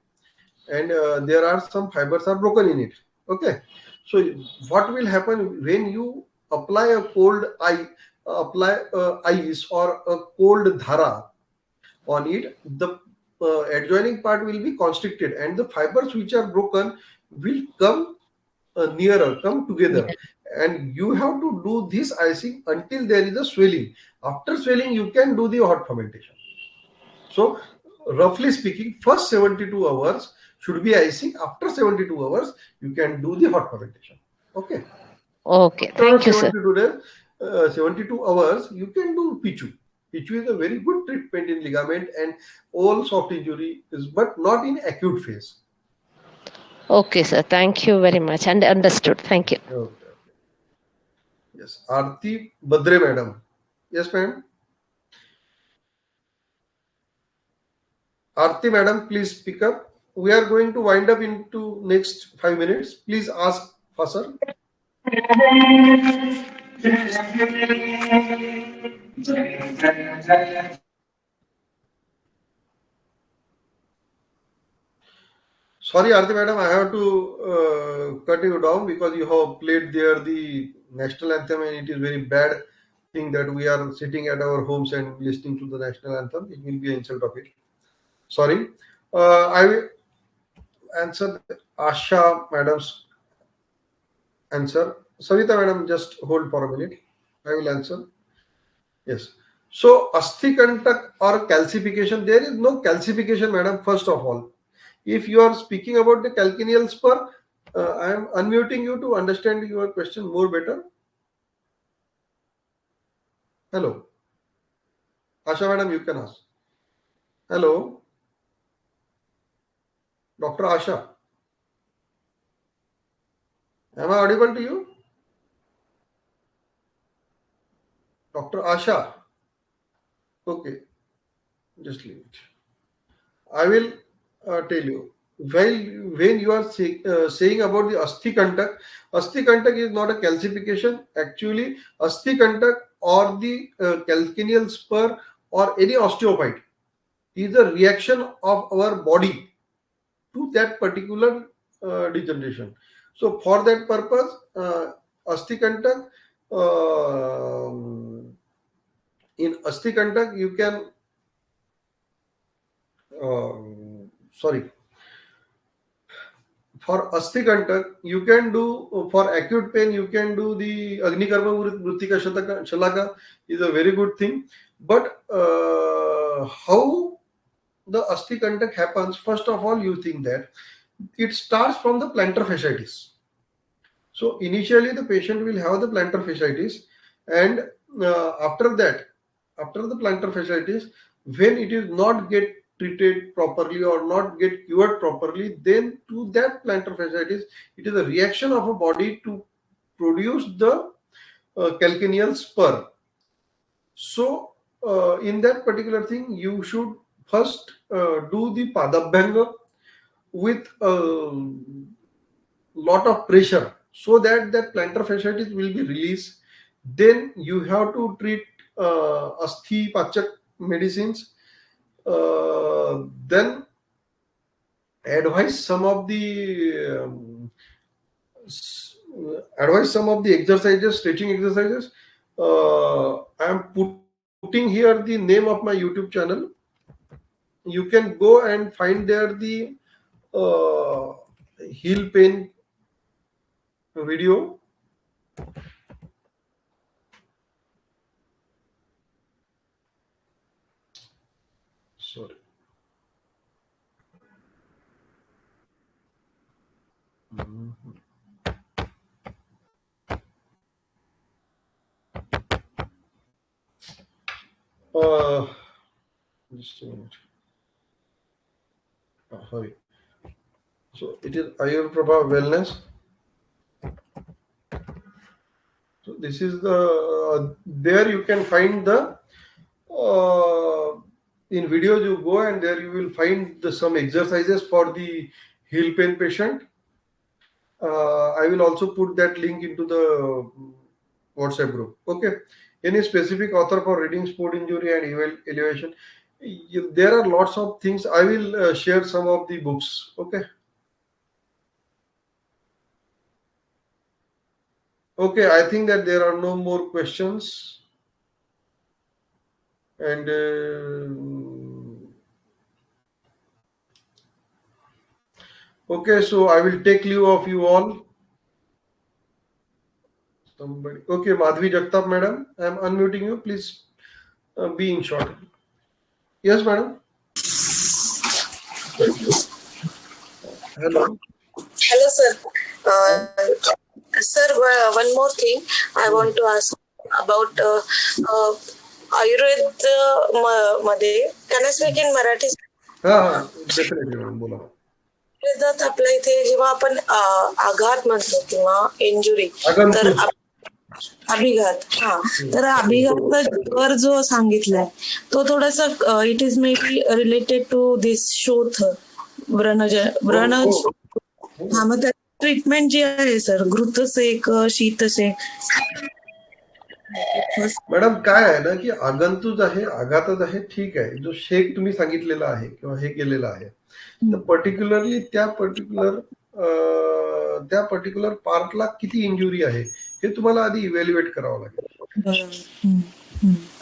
and there are some fibers are broken in it. Okay, so what will happen when you apply a cold apply ice or a cold dhara on it, the adjoining part will be constricted and the fibers which are broken will come nearer, come together. Yeah. And you have to do this icing until there is a swelling. After swelling, you can do the hot fermentation. So, roughly speaking, first 72 hours should be icing. After 72 hours, you can do the hot fermentation. Okay. Okay. After Thank you, sir. 72 days, 72 hours, you can do Pichu. Pichu is a very good treatment in ligament and all soft injury, is, but not in acute phase. Okay, sir. Thank you very much. And understood. Thank you. Okay. Yes. Aarti Badre madam. Yes, ma'am. Aarti madam, please speak up. We are going to wind up into next 5 minutes. Please ask faster. Sorry, Aarti madam, I have to cut you down because you have played there the national anthem and it is very bad thing that we are sitting at our homes and listening to the national anthem. It will be an insult of it. Sorry. I will answer Asha madam's answer. Savita madam, just hold for a minute. I will answer. Yes. So, asthi-kantak or calcification, there is no calcification, madam, first of all. If you are speaking about the calcaneal spur, I am unmuting you to understand your question more better. Hello. Asha madam, you can ask. Hello. Dr. Asha. Am I audible to you? Dr. Asha. Okay. Just leave it. I will tell you. While when you are saying about the asthi kantak is not a calcification. Actually, asthi kantak or the calcaneal spur or any osteophyte is a reaction of our body to that particular degeneration. So, for that purpose, asthi kantak, in asthi kantak, you can, sorry, for Asthikanta, you can do for acute pain, you can do the Agnikarma Mritika Shalaka is a very good thing. But how the Asthikanta happens, first of all, you think that it starts from the plantar fasciitis. So initially the patient will have the plantar fasciitis, and after the plantar fasciitis, when it is not get treated properly or not get cured properly, then to that plantar fasciitis, it is a reaction of a body to produce the calcaneal spur. So in that particular thing, you should first do the padabhyanga with lot of pressure so that that plantar fasciitis will be released. Then you have to treat asthi pachak medicines. Then advise some of the exercises, stretching exercises. I am putting here the name of my YouTube channel. You can go and find there the uh, heel pain video. Sorry. Just a minute. Sorry. So it is Ayurveda Wellness. So this is the there you can find the in videos you go and there you will find some exercises for the heel pain patient. I will also put that link into the WhatsApp group. Okay. Any specific author for reading sport injury and elevation? There are lots of things. I will share some of the books. Okay. Okay. I think that there are no more questions. And okay, so I will take leave of you all. Somebody. Okay, Madhvi Jagtap, madam. I am unmuting you. Please be in short. Yes, madam. Hello. Hello, sir. Sir, one more thing I want to ask about Ayurved मध्ये. Can I speak in Marathi? हा definitely madam बोला. आयुर्वेदात आपल्या इथे जेव्हा आपण आघात म्हणतो किंवा इंजुरी तर अभिघात तर अभिघात जो सांगितलाय तो थोडासा it is maybe related to this शोथ व्रण मग ट्रीटमेंट जी आहे सर घृतसेक शीतसेक. मॅडम काय आहे ना की आगंतुक आहे आघातच आहे ठीक आहे जो शेक तुम्ही सांगितलेला आहे किंवा हे केलेलं आहे तर पर्टिक्युलरली त्या पर्टिक्युलर पार्टला किती इंजुरी आहे हे तुम्हाला आधी इव्हॅल्युएट करावं लागेल.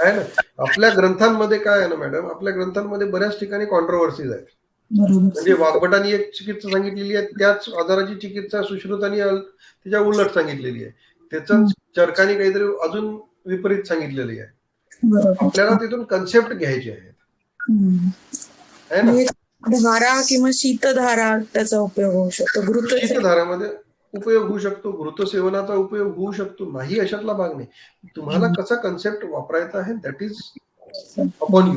आहे ना आपल्या ग्रंथांमध्ये काय आहे ना मॅडम आपल्या ग्रंथांमध्ये बऱ्याच ठिकाणी कॉन्ट्रोवर्सीज आहेत. म्हणजे वाग्भटांनी एक चिकित्सा सांगितलेली आहे त्याच आजाराची चिकित्सा सुश्रुतांनी त्याच्या उलट सांगितलेली आहे त्याच चरकाने काहीतरी अजून विपरीत सांगितलेली आहे. आपल्याला तिथून कन्सेप्ट घ्यायचे आहेत. धारा किंवा शीतधारा त्याचा उपयोग होऊ शकतो. शीतधारामध्ये उपयोग होऊ शकतो घृतसेवनाचा उपयोग होऊ शकतो नाही अशातला भाग नाही. तुम्हाला कसा कन्सेप्ट वापरायचा आहे that is upon you.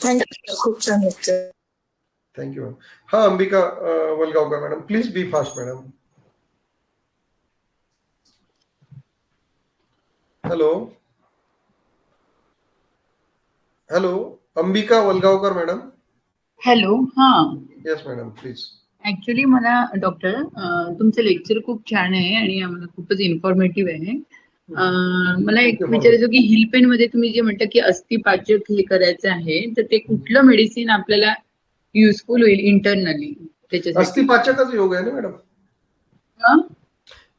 Thank you खूप छान लेक्चर. Thank you ma'am. हा Ambika Valgaonkar madam please be fast madam. Hello hello Ambika Valgaonkar madam. Hello. हा येस मॅडम प्लीज. ऍक्च्युली मला डॉक्टर तुमचं लेक्चर खूप छान आहे आणि आम्हाला खूपच इन्फॉर्मेटिव्ह आहे. मला एक विचारायचं की हिल पेन मध्ये तुम्ही जे म्हणता की अस्थिपाचक हे करायचं आहे तर ते कुठलं मेडिसिन आपल्याला युजफुल होईल इंटरनली त्याच्यासाठी? अस्थिपाचकच योग आहे ना मॅडम.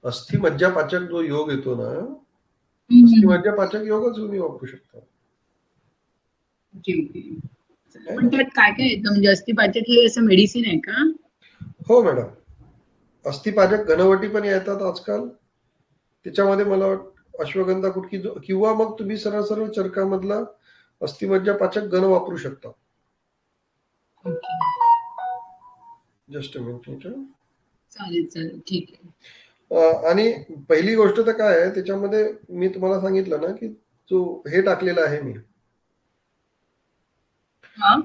अस्थि मज्जापाचक जो योग येतो ना अस्थि मज्जापाचक योगच तुम्ही वापरू शकता. पण त्यात काय काय येतं म्हणजे अस्थिपाचकले असं मेडिसिन आहे का? हो मॅडम, अस्थिपाचक घनवटी पण येतात आजकाल. त्याच्यामध्ये मला अश्वगंधा कुटकी किंवा मग तुम्ही सरळ सरळ चरकामधला अस्थिमज्जा पाचक घन वापरू शकता. Okay, just a minute. चालेल चालेल, ठीक आहे. आणि पहिली गोष्ट तर काय आहे त्याच्यामध्ये मी तुम्हाला सांगितलं ना की जो हे टाकलेला आहे मी हा,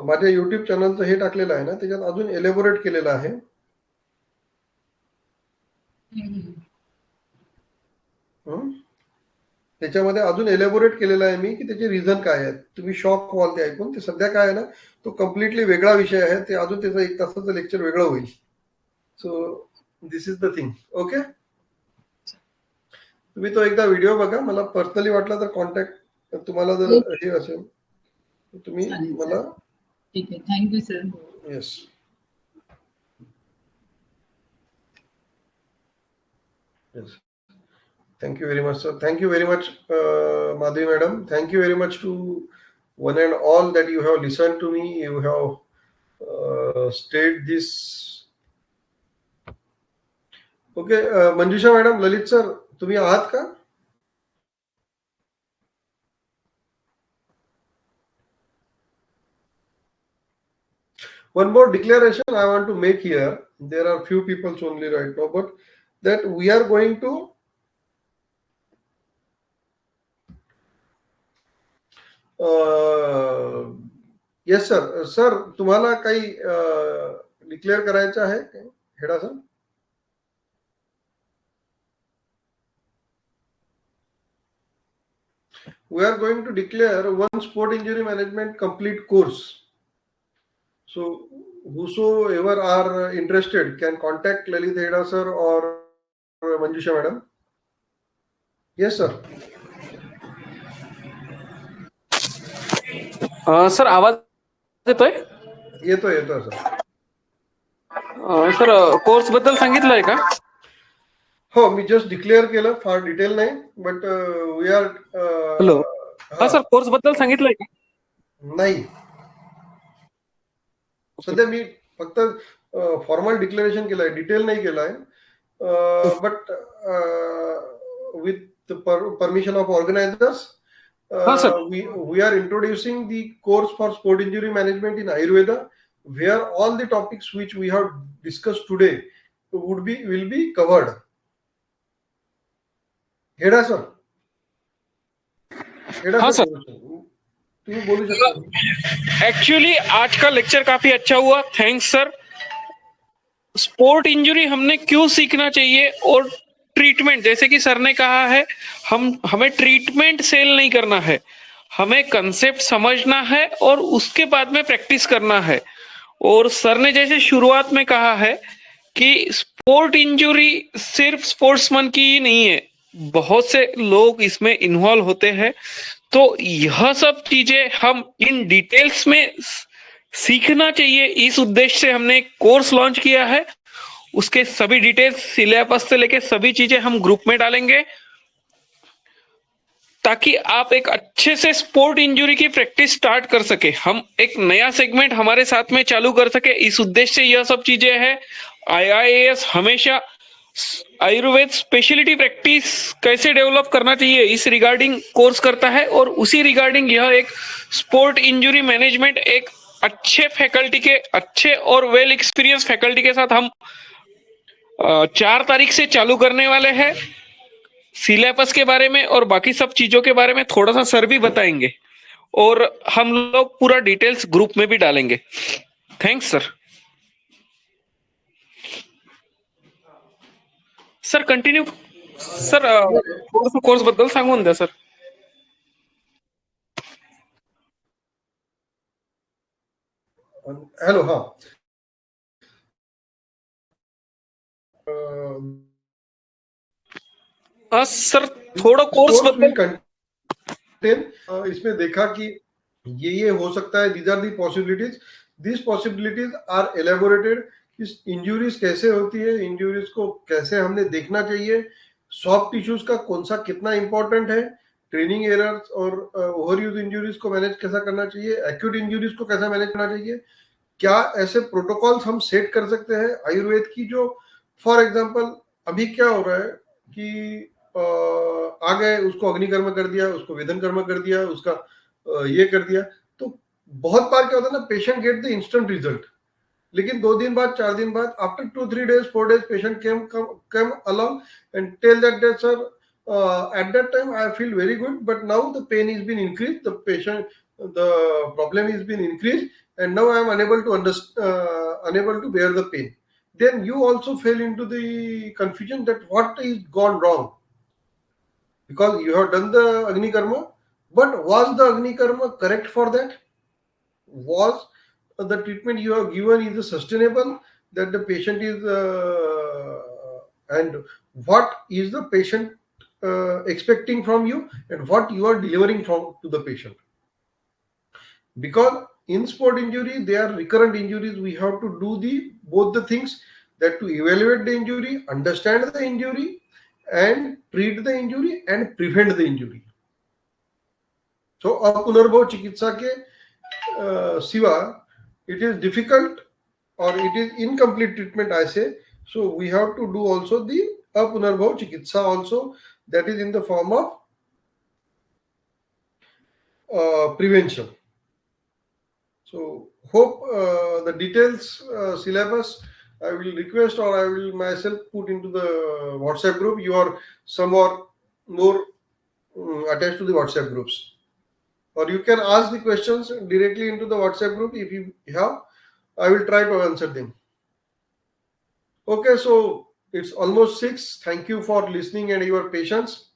माझ्या युट्यूब चॅनलचं हे टाकलेलं आहे ना, त्याच्यात अजून एलेबोरेट केलेलं आहे. हं? त्याच्यामध्ये अजून एलेबोरेट केलेलं आहे मी की त्याचे रिझन काय आहेत. तुम्ही शॉक व्हाल ते ऐकून. ते सध्या काय आहे ना, तो कम्प्लिटली वेगळा विषय आहे. ते अजून त्याचं 1 तासाचं लेक्चर वेगळं होईल. So this is the thing. Okay, तुम्ही तो एकदा व्हिडिओ बघा. मला पर्सनली वाटलं तर कॉन्टॅक्ट, तुम्हाला जर हे असेल तर तुम्ही चालेल मला. चालेल, ठीक आहे. Thank you sir. Yes, yes. Thank you very much, sir. Thank you very much, Madhuri madam. Thank you very much to one and all that you have listened to me. You have stayed this. Okay, Manjusha madam, Lalit sir, तुम्ही आहात का? One more declaration I want to make here. There are few people only right now, but that we are going to yes sir. Sir तुम्हाला काही declare करायचं आहे हेडा sir? We are going to declare one sport injury management complete course. So whosoever are interested can contact Lalit Heda sir or Manjusha madam. Yes sir. Sir आवाज येतोय? येतोय sir. Sir course बद्दल सांगितलंय का? हो, मी just declare केलं, फार detail नाही, but we are. Hello, हा सर कोर्स बद्दल सांगितलंय का? नाही, सध्या मी फक्त फॉर्मल डिक्लेरेशन केलंय, डिटेल नाही केलंय. But with permission of organisers हा sir, we are introducing the course for sport injury management in Ayurveda, where all the topics which we have discussed today will be covered. Heda sir, Heda हाँ sir, sir, तुम्ही बोलू शकता. Actually आज का lecture काफी अच्छा हुआ, थैंक्स सर। स्पोर्ट इंजरी हमने क्यों सीखना चाहिए और ट्रीटमेंट, जैसे कि सर ने कहा है, हमें ट्रीटमेंट सेल नहीं करना है, हमें कंसेप्ट समझना है और उसके बाद में प्रैक्टिस करना है। और सर ने जैसे शुरुआत में कहा है कि स्पोर्ट इंजरी सिर्फ स्पोर्ट्समैन की ही नहीं है, बहुत से लोग इसमें इन्वॉल्व होते हैं। तो यह सब चीजें हम इन डिटेल्स में सीखना चाहिए, इस उद्देश्य से हमने एक कोर्स लॉन्च किया है। उसके सभी डिटेल्स, सिलेबस से लेके सभी चीजें हम ग्रुप में डालेंगे, ताकि आप एक अच्छे से स्पोर्ट इंजरी की प्रैक्टिस स्टार्ट कर सके, हम एक नया सेगमेंट हमारे साथ में चालू कर सके। इस उद्देश्य से यह सब चीजें हैं। आईआईएस हमेशा आयुर्वेद स्पेशलिटी प्रैक्टिस कैसे डेवलप करना चाहिए इस रिगार्डिंग कोर्स करता है, और उसी रिगार्डिंग यह एक स्पोर्ट इंजरी मैनेजमेंट एक अच्छे फैकल्टी के, अच्छे और वेल एक्सपीरियंस फैकल्टी के साथ हम 4 तारीख से चालू करने वाले हैं। सिलेबस के बारे में और बाकी सब चीजों के बारे में थोड़ा सा सर भी बताएंगे, और हम लोग पूरा डिटेल्स ग्रुप में भी डालेंगे। Thanks sir. Sir continue sir, course बद्दल सांगून द्या सर। हॅलो, हा. सर थोड़ा कोर्स कोर्स विल बद्दल। कंटेन, इसमें देखा कि ये हो सकता है, these are the possibilities, this possibilities are elaborated. इस इंजुरीज कैसे होती है, इंजुरीज को कैसे हमने देखना चाहिए, सॉफ्ट टिश्यूज का कौन सा कितना इंपॉर्टेंट है, ट्रेनिंग एरर्स और ओवर यूज इंजुरीज को मैनेज कैसा करना चाहिए, एक्यूट इंजुरीज को कैसा मैनेज करना चाहिए, क्या ऐसे प्रोटोकॉल्स हम सेट कर सकते हैं आयुर्वेद की, जो फॉर एग्जांपल अभी क्या हो रहा है कि आ गए, उसको अग्निकर्म कर दिया, उसको वेदन कर्म कर दिया, उसका ये कर दिया, तो बहुत बार क्या होता है ना, patient get the instant result, लेकिन 2 दिन बाद 4 दिन बाद after 2-3 days 4 days patient came along and tell that sir, at that time I feel very good, but now the pain has been increased, the problem has been increased, and now I am unable to bear the pain. Then you also fell into the confusion that what is gone wrong, because you have done the agni karma, but was the agni karma correct for that? Was the treatment you have given is sustainable, that the patient is and what is the patient expecting from you, and what you are delivering from to the patient? Because in sport injury they are recurrent injuries, we have to do the both the things, that to evaluate the injury, understand the injury, and treat the injury and prevent the injury. So अपुनर्भव चिकित्सा के सिवा it is difficult, or it is incomplete treatment, I say. So we have to do also the apunarbhav chikitsa also, that is in the form of prevention. So hope the details syllabus I will request, or I will myself put into the WhatsApp group. You are some or more attached to the WhatsApp groups, or you can ask the questions directly into the WhatsApp group if you have. I will try to answer them. Okay, so it's almost 6. Thank you for listening and your patience.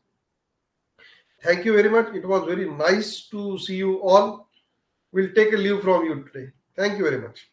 Thank you very much. It was very nice to see you all. We'll take a leave from you today. Thank you very much.